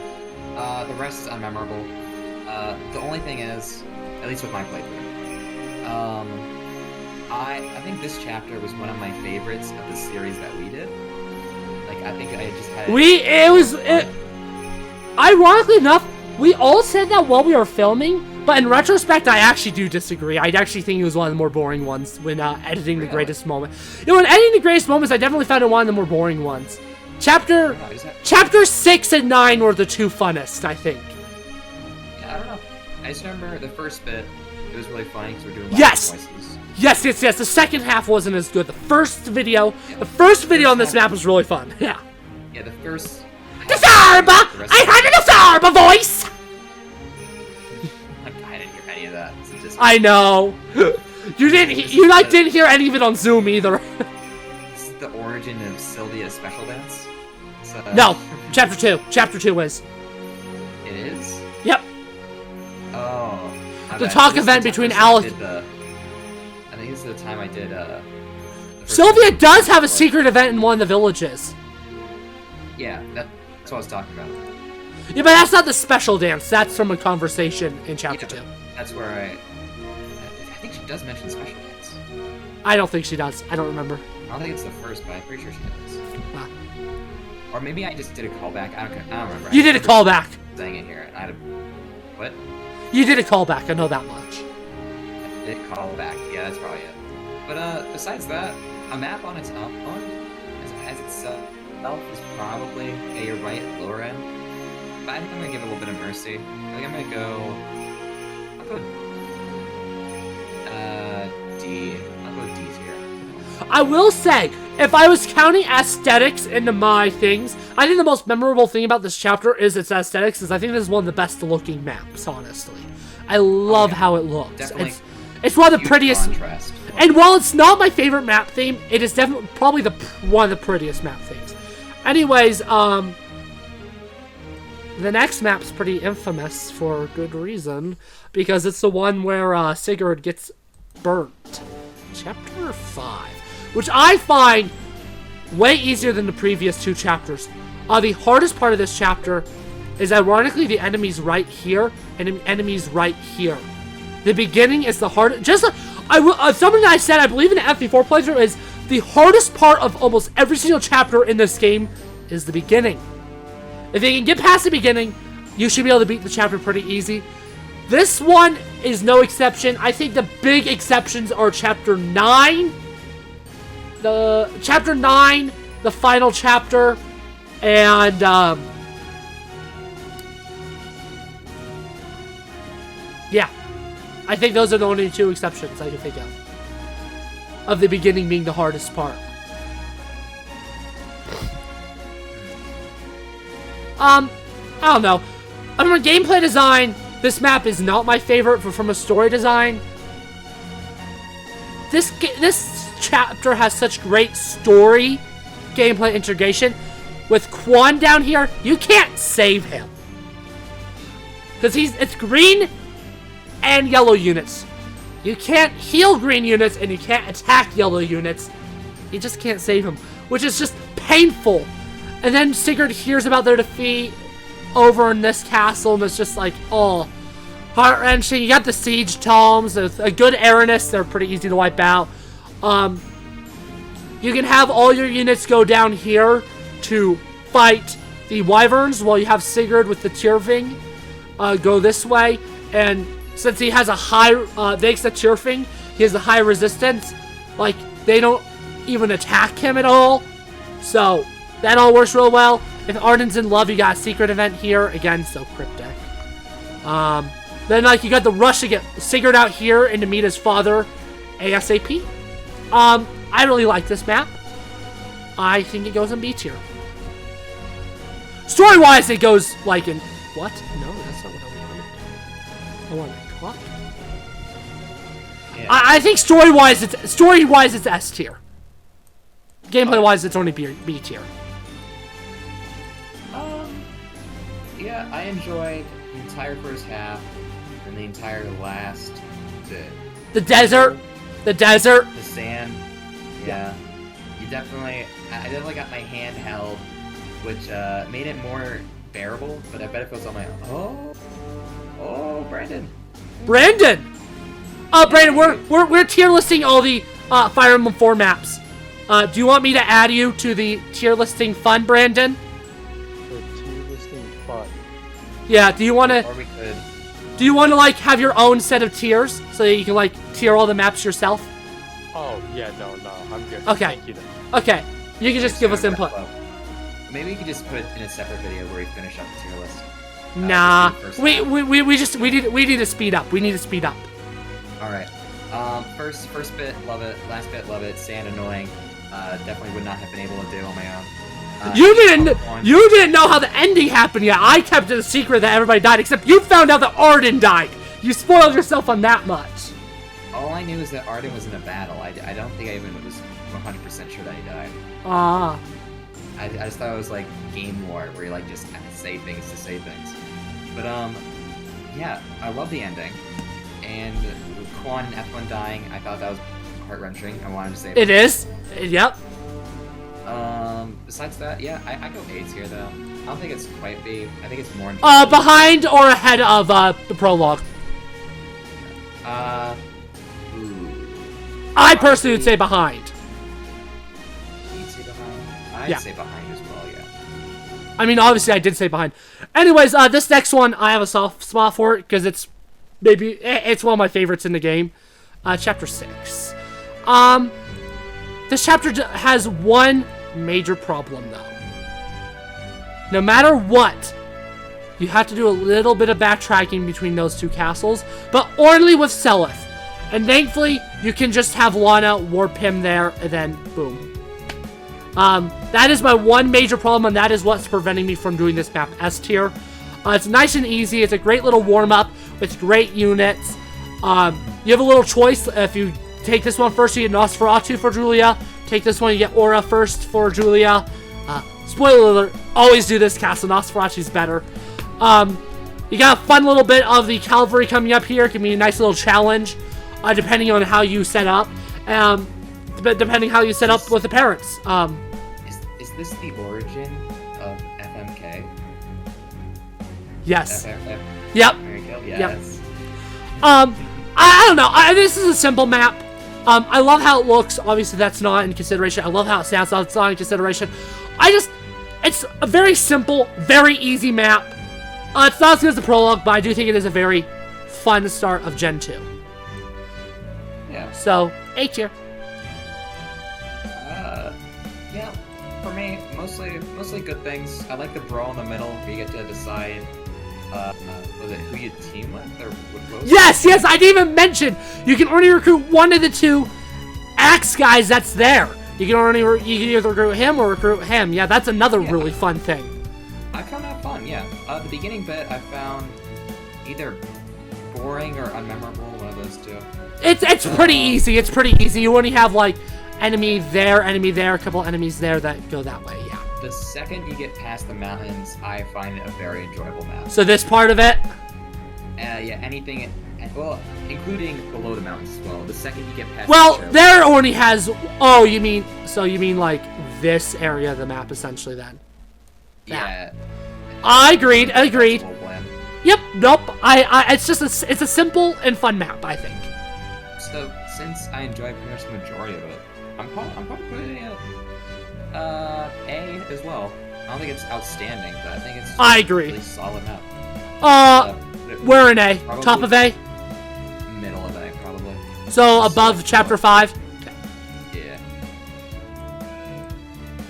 Speaker 2: The rest is unmemorable. The only thing is, at least with my playthrough, I think this chapter was one of my favorites of the series that we did. Like, I think I just had... Ironically enough, we all said that while we were filming, but in retrospect, I actually do disagree. I actually think it was one of the more boring ones when editing the greatest moment. You know, when editing the greatest moments, I definitely found it one of the more boring ones. Chapter 6 and 9 were the two funnest, I think. Yeah, I don't know. I just remember the first bit, it was really funny because we're doing voices.
Speaker 1: Yes. The second half wasn't as good. The first video on this map was really fun. Yeah.
Speaker 2: Yeah, the first...
Speaker 1: Disarba! I heard a Disarba voice!
Speaker 2: I didn't hear any of that. So just...
Speaker 1: I know. You didn't hear any of it on Zoom either.
Speaker 2: This is the origin of Sylvia's special dance?
Speaker 1: No, chapter 2. Chapter 2 is.
Speaker 2: It is?
Speaker 1: Yep.
Speaker 2: Oh.
Speaker 1: The talk event between Alec...
Speaker 2: I think this is the time I did,
Speaker 1: Sylvia does have a secret event in one of the villages.
Speaker 2: Yeah, that's what I was talking about.
Speaker 1: Yeah, but that's not the special dance. That's from a conversation in chapter 2.
Speaker 2: That's where I think she does mention special dance.
Speaker 1: I don't think she does. I don't remember.
Speaker 2: I don't think it's the first, but I'm pretty sure she does.
Speaker 1: Ah.
Speaker 2: Or maybe I just did a callback. I don't remember.
Speaker 1: You did a callback.
Speaker 2: Saying it here. I had a... What?
Speaker 1: You did a callback. I know that much.
Speaker 2: I did callback. Yeah, that's probably it. But besides that, a map on its own, as itself, is probably, yeah, you're right, lower end. But I think I'm gonna give it a little bit of mercy. I think I'm gonna go... I'll go... D. I'll go D tier.
Speaker 1: I will say, if I was counting aesthetics into my things, I think the most memorable thing about this chapter is its aesthetics, because I think this is one of the best looking maps, honestly. I love how it looks. It's one of the prettiest...
Speaker 2: Contrast.
Speaker 1: And while it's not my favorite map theme, it is definitely probably one of the prettiest map themes. Anyways, the next map's pretty infamous for good reason, because it's the one where Sigurd gets burnt. Chapter 5, which I find way easier than the previous two chapters. The hardest part of this chapter is ironically the enemies right here and the enemies right here. The beginning is the hardest. Something that I said, I believe in the FP4 playthrough, is the hardest part of almost every single chapter in this game is the beginning. If you can get past the beginning, you should be able to beat the chapter pretty easy. This one is no exception. I think the big exceptions are chapter 9 the chapter 9, the final chapter, and yeah, I think those are the only 2 exceptions I can think of the beginning being the hardest part. I don't know. From a gameplay design, this map is not my favorite, but from a story design, this chapter has such great story gameplay integration. With Quan down here, you can't save him. Because it's green and yellow units. You can't heal green units and you can't attack yellow units. You just can't save him, which is just painful. And then Sigurd hears about their defeat over in this castle, and it's just like, oh, heart-wrenching. You got the siege tomes, a good Aranis, they're pretty easy to wipe out. You can have all your units go down here to fight the wyverns, while you have Sigurd with the Tyrfing go this way. And since he has a high, thanks to Tyrfing, he has a high resistance. Like, they don't even attack him at all. So that all works real well. If Arden's in love, you got a secret event here. Again, so cryptic. Then, like, you got the rush to get Sigurd out here and to meet his father ASAP. I really like this map. I think it goes in B tier. Story-wise, it goes, like, in... What? No, that's not what I wanted. I wanted what? Yeah. I think story-wise, it's S tier. Gameplay-wise, it's only B tier.
Speaker 2: Yeah, I enjoyed the entire first half and the entire last bit.
Speaker 1: The desert. The
Speaker 2: sand. Yeah. I definitely got my hand held, which made it more bearable, but I bet if it was on my own. Oh, Brandon.
Speaker 1: Brandon, we're tier listing all the Fire Emblem 4 maps. Do you want me to add you to the tier listing fun, Brandon? Yeah, do you want to...
Speaker 2: Or we could...
Speaker 1: Do you want to, like, have your own set of tiers so that you can, like, tier all the maps yourself?
Speaker 3: Oh, yeah, no, I'm good.
Speaker 1: Okay.
Speaker 3: Thank you,
Speaker 1: okay, you can just give us input.
Speaker 2: Maybe you could just put it in a separate video where we finish up the tier list.
Speaker 1: Nah, we need to speed up. We need to speed up.
Speaker 2: Alright. First bit, love it. Last bit, love it. Sand, annoying. Definitely would not have been able to do on my own.
Speaker 1: You didn't know how the ending happened yet. I kept it a secret that everybody died, except you found out that Arden died. You spoiled yourself on that much.
Speaker 2: All I knew is that Arden was in a battle. I don't think I even was 100% sure that he died. I just thought it was like game lore, where you like just say things to say things. But yeah, I love the ending. And with Quan and F1 dying, I thought that was heart-wrenching. I wanted to say
Speaker 1: it is. Yep.
Speaker 2: Besides that, yeah, I go A's here though. I don't think it's quite B. I think it's more.
Speaker 1: Behind or ahead of the prologue. I personally would say behind.
Speaker 2: You'd say behind? I'd say behind as well, yeah.
Speaker 1: I mean, obviously I did say behind. Anyways, this next one, I have a soft spot for it, because it's one of my favorites in the game. Chapter 6. This chapter has one major problem, though. No matter what, you have to do a little bit of backtracking between those 2 castles, but only with Selith. And thankfully, you can just have Lana warp him there, and then boom. That is my one major problem, and that is what's preventing me from doing this map S tier. It's nice and easy. It's a great little warm-up with great units. You have a little choice. If you take this one first, you get Nosferatu for Julia. Take this one, you get Aura first for Julia. Spoiler alert, always do this castle. Nosferatu's better. You got a fun little bit of the cavalry coming up here. It can be a nice little challenge, depending on how you set up. Depending how you set up with the parents.
Speaker 2: Is this the origin of FMK?
Speaker 1: Yes.
Speaker 2: Yep.
Speaker 1: Yes. I don't know. This is a simple map. I love how it looks. Obviously, that's not in consideration. I love how it sounds. That's not in consideration. It's a very simple, very easy map. It's not as good as the prologue, but I do think it is a very fun start of Gen 2.
Speaker 2: Yeah.
Speaker 1: So, A tier.
Speaker 2: mostly good things. I like the brawl in the middle where you get to decide, was it who you team with or what?
Speaker 1: Yes, I didn't even mention you can only recruit one of the two axe guys that's there. You can either recruit him or recruit him. Yeah, that's another really fun thing.
Speaker 2: I found that fun. Yeah, the beginning bit I found either boring or unmemorable. One of those two.
Speaker 1: It's pretty easy. It's pretty easy. You only have like enemy there, a couple enemies there that go that way. Yeah.
Speaker 2: The second you get past the mountains, I find it a very enjoyable map.
Speaker 1: So this part of it.
Speaker 2: Yeah, anything. Well, including below the mountains as well. The second you get past.
Speaker 1: Well, there only has. Oh, you mean like this area of the map essentially then?
Speaker 2: Yeah.
Speaker 1: I agreed. Yep. Nope. It's just it's a simple and fun map, I think.
Speaker 2: So since I enjoy pretty much the majority of it, I'm probably putting it A as well. I don't think it's outstanding, but I think it's
Speaker 1: I agree.
Speaker 2: A really solid map.
Speaker 1: We're in A. Top of A.
Speaker 2: Middle of A, probably.
Speaker 1: So above chapter 5.
Speaker 2: Yeah.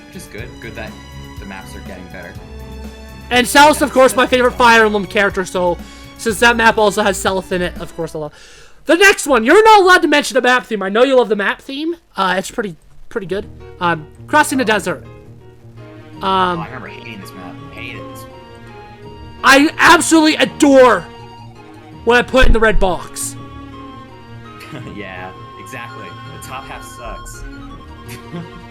Speaker 2: Which is good. Good that the maps are getting better.
Speaker 1: And Celeste, of course, my favorite Fire Emblem character, so since that map also has Celeste in it, of course I love. The next one, you're not allowed to mention the map theme. I know you love the map theme. It's pretty good. Crossing the desert.
Speaker 2: I remember hating this map. Hated this.
Speaker 1: I absolutely adore what I put in the red box.
Speaker 2: Yeah, exactly. The top half sucks.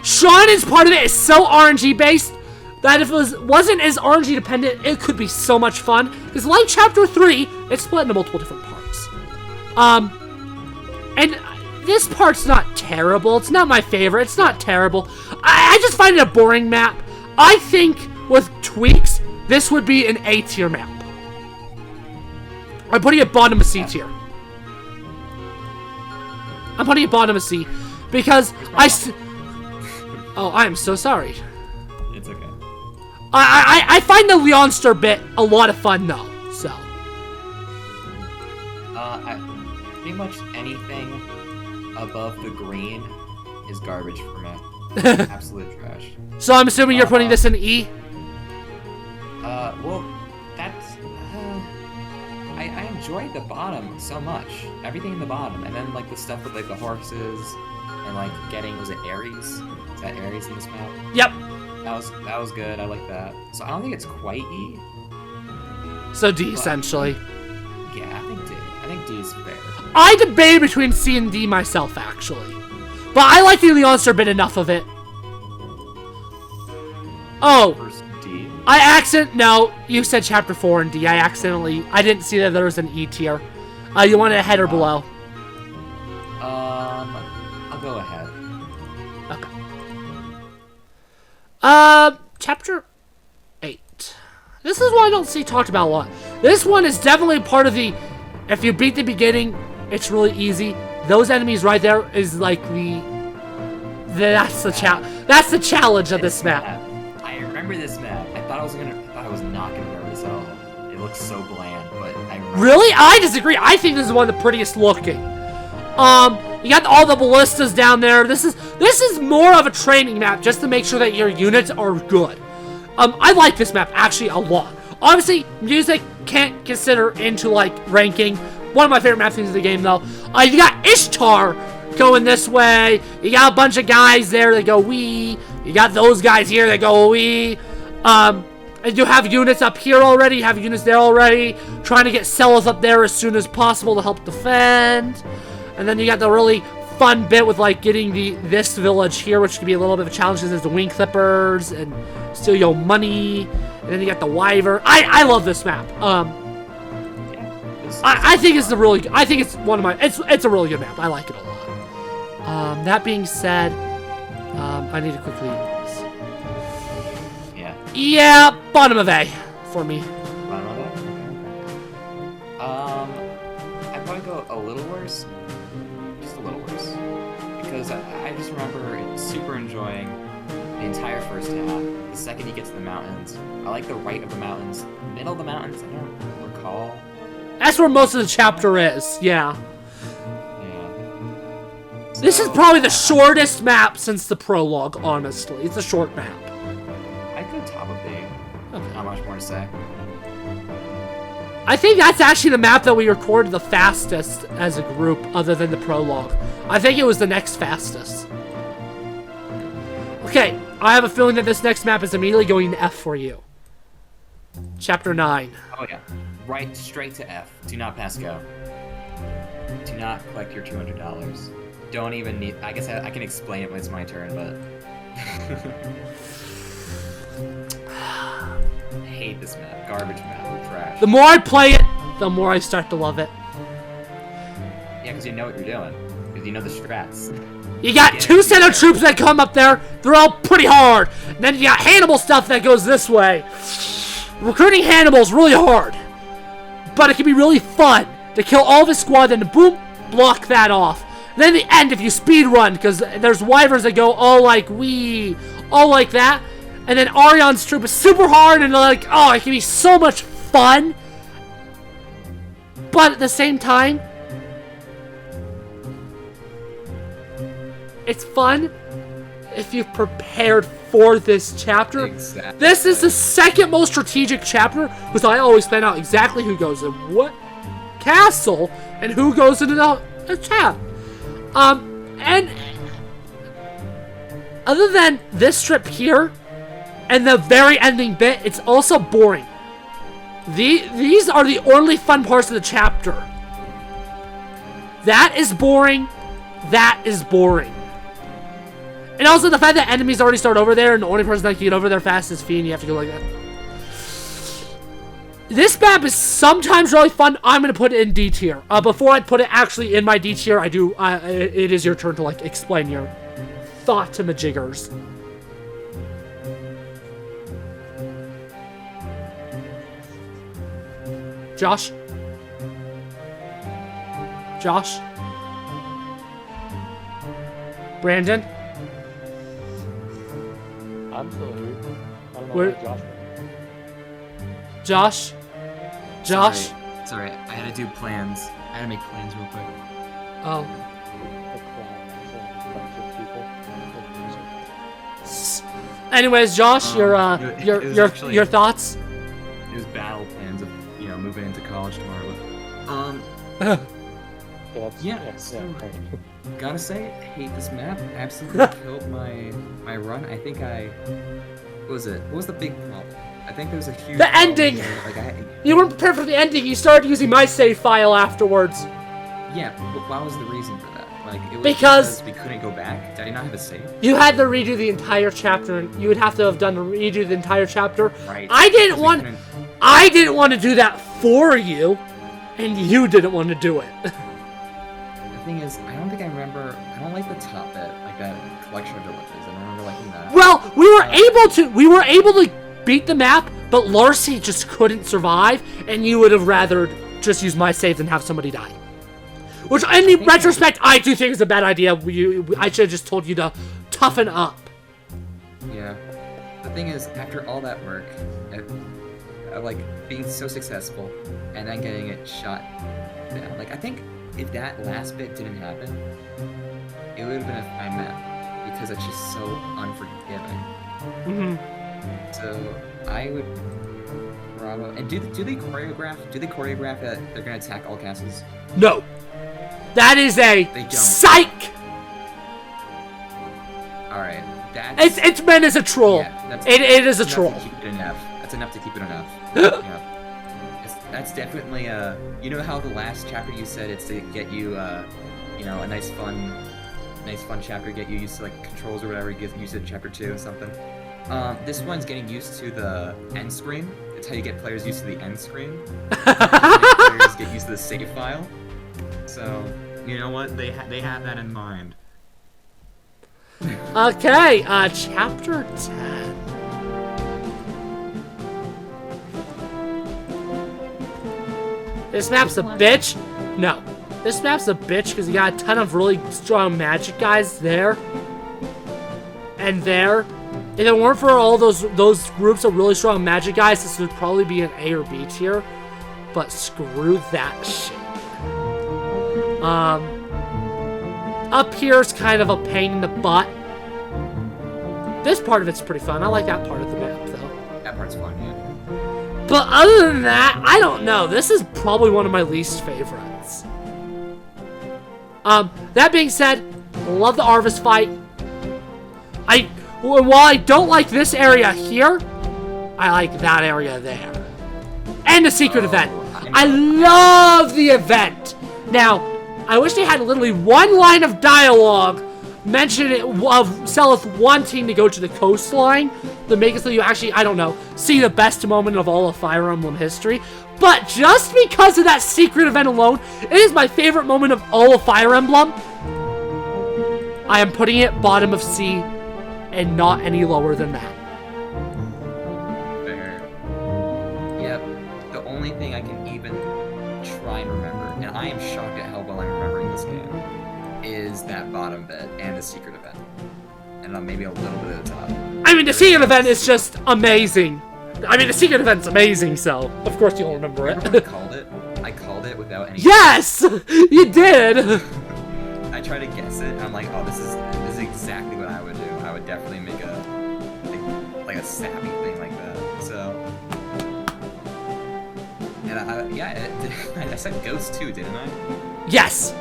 Speaker 1: Shauna's part of it is so RNG based that if it wasn't as RNG dependent, it could be so much fun. Because like chapter 3, it's split into multiple different parts. And this part's not terrible. It's not my favorite. It's not terrible. I just find it a boring map. I think with tweaks, this would be an A tier map. I'm putting it bottom of C tier. I'm putting it bottom of C because oh, I am so sorry.
Speaker 2: It's okay.
Speaker 1: I find the Leonster bit a lot of fun though. So.
Speaker 2: Pretty much anything above the green is garbage for me. Absolute trash.
Speaker 1: So I'm assuming you're putting this in E?
Speaker 2: Well, that's... I enjoyed the bottom so much. Everything in the bottom. And then, like, the stuff with, like, the horses and, like, getting... Was it Ares? Is that Ares in this map?
Speaker 1: Yep.
Speaker 2: That was good. I like that. So I don't think it's quite E.
Speaker 1: So D, essentially.
Speaker 2: Yeah, I think D is fair.
Speaker 1: I debated between C and D myself, actually. But I like the Leonster bit enough of it. Oh.
Speaker 2: First D.
Speaker 1: No, you said chapter 4 and D. I didn't see that there was an E tier. You want it ahead or below?
Speaker 2: I'll go ahead.
Speaker 1: Okay. Chapter 8. This is one I don't see talked about a lot. This one is definitely part of the... If you beat the beginning, it's really easy. Those enemies right there is like that's the challenge of this map.
Speaker 2: I remember this map. I thought I was not gonna remember this at all. It looks so bland, but I remember.
Speaker 1: Really? I disagree. I think this is one of the prettiest looking. You got all the ballistas down there. This is more of a training map just to make sure that your units are good. I like this map actually a lot. Obviously, music can't consider into like ranking. One of my favorite map themes in the game, though. You got Ishtar going this way. You got a bunch of guys there that go wee. You got those guys here that go wee. And you have units up here already. You have units there already. Trying to get Celos up there as soon as possible to help defend. And then you got the really fun bit with like getting this village here, which can be a little bit of a challenge because there's the wing clippers and steal your money. And then you got the wyvern. I love this map. I think it's one of my. It's a really good map. I like it a lot. That being said, I need to quickly. Yeah, bottom of A for me.
Speaker 2: Bottom of A. I'd probably go a little worse, just a little worse, because I just remember super enjoying the entire first half. The second you get to the mountains, I like the right of the mountains, middle of the mountains. I don't recall.
Speaker 1: That's where most of the chapter is, yeah.
Speaker 2: Yeah.
Speaker 1: This is probably the shortest map since the prologue, honestly. It's a short map.
Speaker 2: say.
Speaker 1: I think that's actually the map that we recorded the fastest as a group, other than the prologue. I think it was the next fastest. Okay, I have a feeling that this next map is immediately going to F for you. Chapter 9.
Speaker 2: Oh yeah, right straight to F. Do not pass go. Do not collect your $200. Don't even need. I guess I can explain it when it's my turn, but. I hate this map. Garbage map. Trash.
Speaker 1: The more I play it, the more I start to love it.
Speaker 2: Yeah, because you know what you're doing. Because you know the strats.
Speaker 1: You got two set of troops that come up there. They're all pretty hard. And then you got Hannibal stuff that goes this way. Recruiting Hannibal's really hard. But it can be really fun to kill all of his squad and boom, block that off. And then in the end, if you speed run, because there's wyverns that go all like all like that. And then Arion's troop is super hard and like, oh, it can be so much fun. But at the same time, it's fun if you've prepared for this chapter.
Speaker 2: Exactly.
Speaker 1: This is the second most strategic chapter, because I always plan out exactly who goes in what castle and who goes into the tab. And other than this strip here and the very ending bit, it's also boring. These are the only fun parts of the chapter. That is boring. That is boring. And also the fact that enemies already start over there, and the only person that can get over there fast is Fee, and you have to go like that. This map is sometimes really fun. I'm gonna put it in D tier. Before I put it actually in my D tier, it is your turn to like explain your thought to majiggers. Josh? Josh? Brandon?
Speaker 3: I'm still here. I don't know
Speaker 1: Where-
Speaker 3: where Josh went.
Speaker 1: Josh? Josh?
Speaker 2: Sorry, I had to do plans. I had to make plans real quick.
Speaker 1: Oh.
Speaker 3: The clown, so a bunch of people.
Speaker 1: Anyways, Josh, your
Speaker 2: it was actually-
Speaker 1: your thoughts?
Speaker 2: It was battle plans of, moving into college tomorrow.
Speaker 3: Yeah, that's,
Speaker 2: Yeah,
Speaker 3: yeah.
Speaker 2: Gotta say, I hate this map. Absolutely killed my run. I think what was it? What was the big problem? I think there was a huge
Speaker 1: The
Speaker 2: problem
Speaker 1: ending!
Speaker 2: where,
Speaker 1: You weren't prepared for the ending. You started using my save file afterwards.
Speaker 2: Yeah, but what was the reason for that? Like, it was
Speaker 1: Because
Speaker 2: we couldn't go back. Did I not have a save?
Speaker 1: You had to redo the entire chapter, and you would have to have done redo the entire chapter.
Speaker 2: Right.
Speaker 1: I didn't
Speaker 2: Because we couldn't-
Speaker 1: want to do that for you, and you didn't want to do it.
Speaker 2: The thing is, I don't think I remember. I don't like the top bit, like that collection of villages. I don't remember liking that.
Speaker 1: Well, we were able to beat the map, but Larcy just couldn't survive, and you would have rather just use my save than have somebody die. Which, in retrospect, I do think is a bad idea. I should have just told you to toughen up.
Speaker 2: Yeah. The thing is, after all that work, like being so successful, and then getting it shot down, like I think if that last bit didn't happen, it would have been a fine map because it's just so unforgiving.
Speaker 1: Mm-hmm.
Speaker 2: So I would probably. And do they choreograph? Do they choreograph that they're gonna attack all castles?
Speaker 1: No. That is a
Speaker 2: They don't.
Speaker 1: psych!
Speaker 2: All right. That's.
Speaker 1: It's meant as a troll.
Speaker 2: Yeah,
Speaker 1: It is a
Speaker 2: enough
Speaker 1: troll.
Speaker 2: To keep it enough. That's enough to keep it enough. Yeah. That's definitely you know how the last chapter you said it's to get you a nice fun chapter, get you used to like controls or whatever, get used to chapter 2 or something. This one's getting used to the end screen. It's how you get players used to the end screen. Players get used to the save file. So you know what? They have that in mind.
Speaker 1: Okay, chapter 10. This map's a bitch. No. This map's a bitch because you got a ton of really strong magic guys there. And there. If it weren't for all those groups of really strong magic guys, this would probably be an A or B tier. But screw that shit. Up here's kind of a pain in the butt. This part of it's pretty fun. I like that part of the map, though.
Speaker 2: That part's fun, yeah.
Speaker 1: But other than that, I don't know. This is probably one of my least favorites. That being said, love the Arvis fight. While I don't like this area here, I like that area there. And the secret event. I love the event. Now, I wish they had literally one line of dialogue mentioning it of Selith wanting to go to the coastline to make it so you actually, I don't know, see the best moment of all of Fire Emblem history. But just because of that secret event alone, it is my favorite moment of all of Fire Emblem. I am putting it bottom of C and not any lower than that.
Speaker 2: Fair. Yep. The only thing I can even try and remember, and I am shocked at how well I'm remembering this game, is that bottom bit and the secret event. And maybe a little bit at the top.
Speaker 1: I mean, the secret event is just amazing. I mean, the secret event's amazing, so of course you'll remember it.
Speaker 2: Remember I called it without any...
Speaker 1: Yes! You did!
Speaker 2: I tried to guess it, and I'm like, oh, this is exactly what I would do. I would definitely make like a sappy thing like that. So, and I said ghost too, didn't I?
Speaker 1: Yes!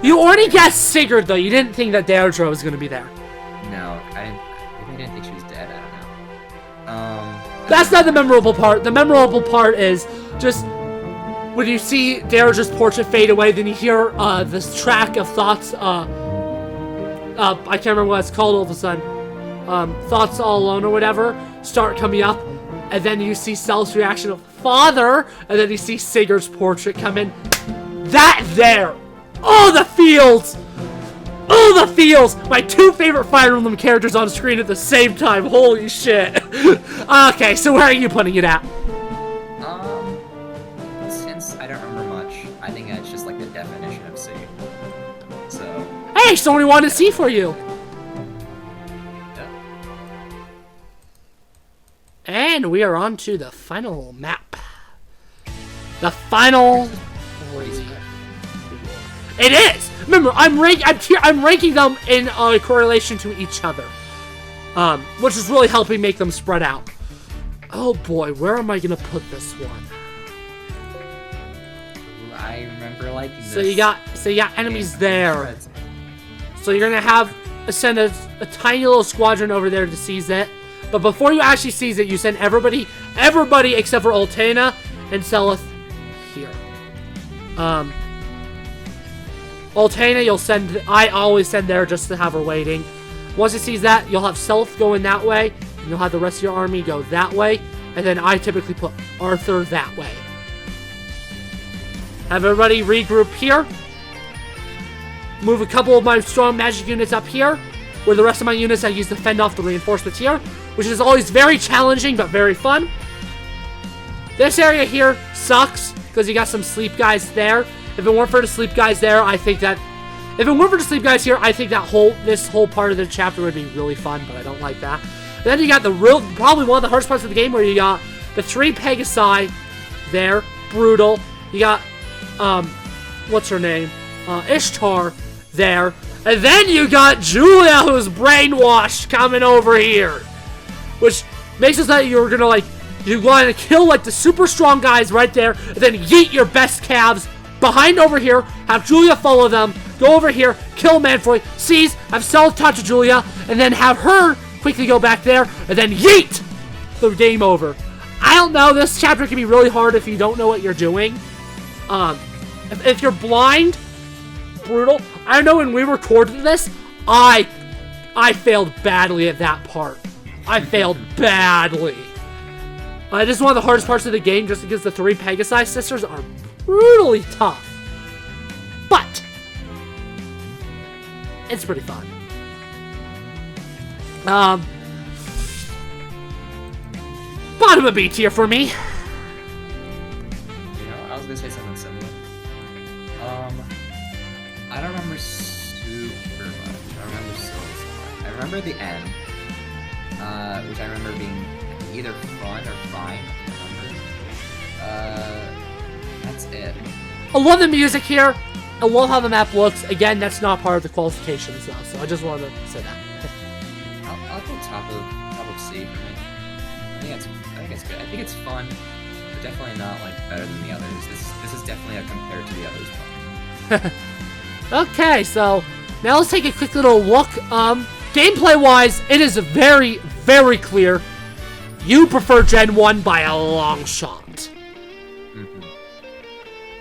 Speaker 1: You already guessed Sigurd, though. You didn't think that Deirdre was going to be there.
Speaker 2: No, maybe I didn't think she was dead, I don't know.
Speaker 1: That's not the memorable part. The memorable part is just when you see Deirdre's portrait fade away, then you hear this track of thoughts, I can't remember what it's called all of a sudden, Thoughts All Alone or whatever, start coming up, and then you see Sel's reaction of Father, and then you see Sigurd's portrait come in. That there! Oh, the feels! Oh, the feels! My two favorite Fire Emblem characters on screen at the same time. Holy shit. Okay, so where are you putting it at?
Speaker 2: Since I don't remember much, I think that's just like the definition of C. So...
Speaker 1: Hey, it's only one to see for you.
Speaker 2: Yeah.
Speaker 1: And we are on to the final map. The final... It is! Remember, I'm ranking them in correlation to each other. Which is really helping make them spread out. Oh boy, where am I gonna put this one?
Speaker 2: I remember liking this.
Speaker 1: So you got enemies there. So you're gonna send a tiny little squadron over there to seize it. But before you actually seize it, you send everybody except for Ultana and Selith here. Ultana, I always send there just to have her waiting. Once it sees that, you'll have Selith going that way, and you'll have the rest of your army go that way, and then I typically put Arthur that way. Have everybody regroup here. Move a couple of my strong magic units up here, where the rest of my units I use to fend off the reinforcements here, which is always very challenging, but very fun. This area here sucks, because you got some sleep guys there. If it weren't for the sleep guys there, I think that... If it weren't for the sleep guys here, I think that this whole part of the chapter would be really fun, but I don't like that. Then you got probably one of the hardest parts of the game, where you got the 3 Pegasi there, brutal. You got, what's her name? Ishtar there. And then you got Julia, who's brainwashed, coming over here. Which makes it so that you're gonna, you want to kill, the super strong guys right there, and then yeet your best calves behind over here, have Julia follow them, go over here, kill Manfroy, seize, have Selith talk to Julia, and then have her quickly go back there, and then yeet! The game over. I don't know, this chapter can be really hard if you don't know what you're doing. If you're blind, brutal. I know when we recorded this, I failed badly at that part. I failed badly. This is one of the hardest parts of the game, just because the 3 Pegasi sisters are brutally tough. But it's pretty fun. Bottom of B tier for me.
Speaker 2: I was gonna say something similar. I don't remember super much. I remember so much. I remember the end, which I remember being either fun or fine. That's it.
Speaker 1: I love the music here. I love how the map looks. Again, that's not part of the qualifications though, so I just wanted to say that.
Speaker 2: I'll go top of C for me. think it's good. I think it's fun, but definitely not like better than the others. This is definitely a compared to the others one.
Speaker 1: Okay, so now let's take a quick little look. Gameplay-wise, it is very, very clear you prefer Gen 1 by a long shot.
Speaker 2: Mm-hmm.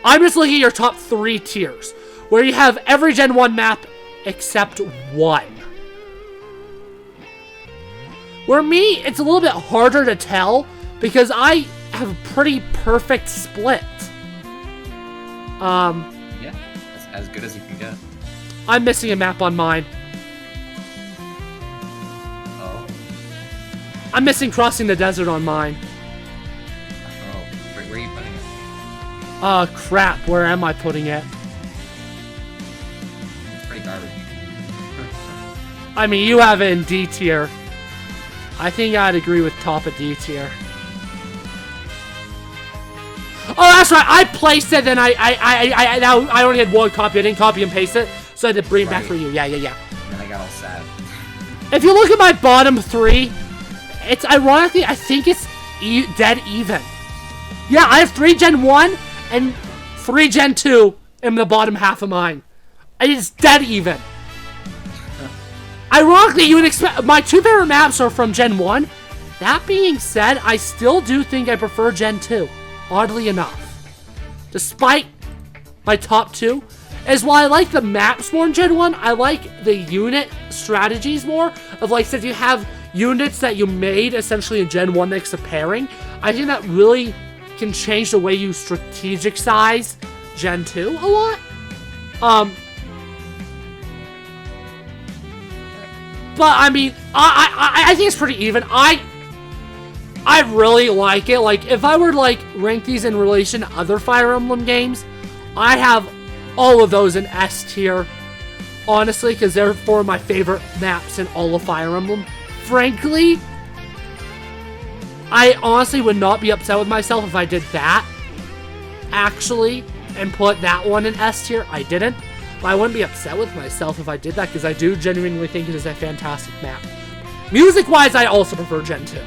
Speaker 1: I'm just looking at your top 3 tiers, where you have every Gen 1 map except one. Where me, it's a little bit harder to tell, because I have a pretty perfect split.
Speaker 2: Yeah, that's as good as you can get.
Speaker 1: I'm missing a map on mine.
Speaker 2: Oh.
Speaker 1: I'm missing Crossing the Desert on mine.
Speaker 2: Oh, where are you putting it?
Speaker 1: Crap, where am I putting it?
Speaker 2: It's pretty garbage.
Speaker 1: I mean, you have it in D tier. I think I'd agree with top of D tier. Oh, that's right. I placed it, and I only had one copy. I didn't copy and paste it, so I had to bring it back for you. Yeah.
Speaker 2: And then I got all sad.
Speaker 1: If you look at my bottom 3, it's ironically, I think it's dead even. Yeah, I have 3 Gen 1 and 3 Gen 2 in the bottom half of mine. It's dead even. Ironically, you would expect my 2 favorite maps are from Gen 1. That being said, I still do think I prefer Gen 2. Oddly enough. Despite my top 2. As while I like the maps more in Gen 1, I like the unit strategies more. Of like, since you have units that you made essentially in Gen 1 next to pairing, I think that really can change the way you strategic size Gen 2 a lot. But I mean, I think it's pretty even. I really like it. Like, if I were to like rank these in relation to other Fire Emblem games, I have all of those in S tier. Honestly, because they're 4 of my favorite maps in all of Fire Emblem. Frankly, I honestly would not be upset with myself if I did that, actually, and put that one in S tier. I didn't. But I wouldn't be upset with myself if I did that, because I do genuinely think it is a fantastic map. Music-wise, I also prefer Gen 2.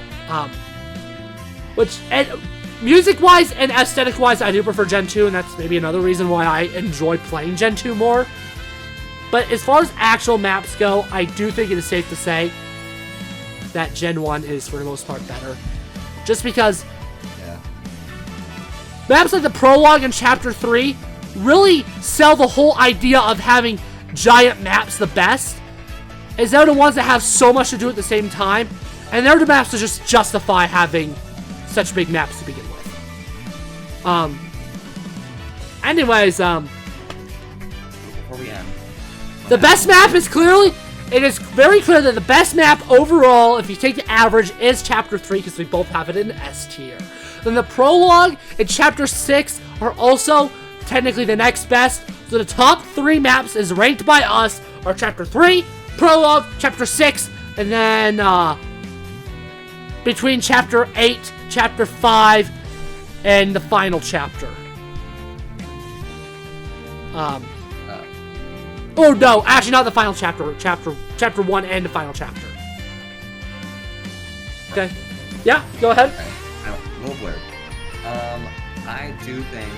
Speaker 1: Music-wise and aesthetic-wise, I do prefer Gen 2, and that's maybe another reason why I enjoy playing Gen 2 more. But as far as actual maps go, I do think it is safe to say that Gen 1 is, for the most part, better. Just because maps like the Prologue and Chapter 3 really sell the whole idea of having giant maps the best, as they're the ones that have so much to do at the same time, and they're the maps that just justify having such big maps to begin with. Anyways,
Speaker 2: Before we end,
Speaker 1: the best map is clearly, it is very clear that the best map overall, if you take the average, is Chapter 3, because we both have it in S tier. Then the Prologue and Chapter 6 are also technically the next best. So the top 3 maps is ranked by us are Chapter 3, Prologue, Chapter 6, and then between Chapter 8, Chapter 5, and the final chapter. Oh no, actually not the final chapter. Chapter 1 and the final chapter. Okay. Yeah, go ahead.
Speaker 2: Okay. A little blurb. I do think,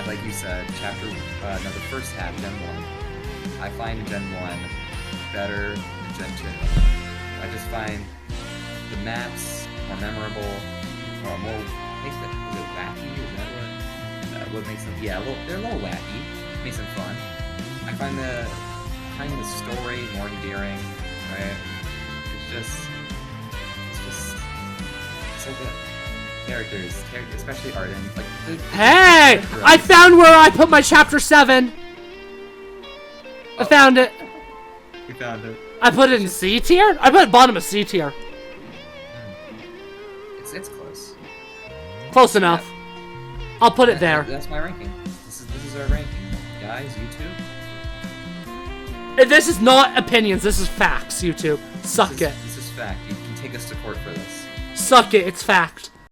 Speaker 2: like you said, the first half, Gen 1. I find Gen 1 better than Gen 2. I just find the maps more memorable, or more, is it wacky? Is that what makes them, they're a little wacky, makes them fun. I find the story more endearing, right? It's just so good. Characters, especially Arden.
Speaker 1: Hey! I found where I put my Chapter 7! I found it.
Speaker 2: We found it.
Speaker 1: I put it in C tier? I put it bottom of C tier.
Speaker 2: It's close.
Speaker 1: Close enough. I'll put it there.
Speaker 2: That's my ranking. This is our ranking. Guys, YouTube.
Speaker 1: This is not opinions, this is facts, YouTube. Suck it.
Speaker 2: This is fact. You can take us to court for this.
Speaker 1: Suck it, it's fact.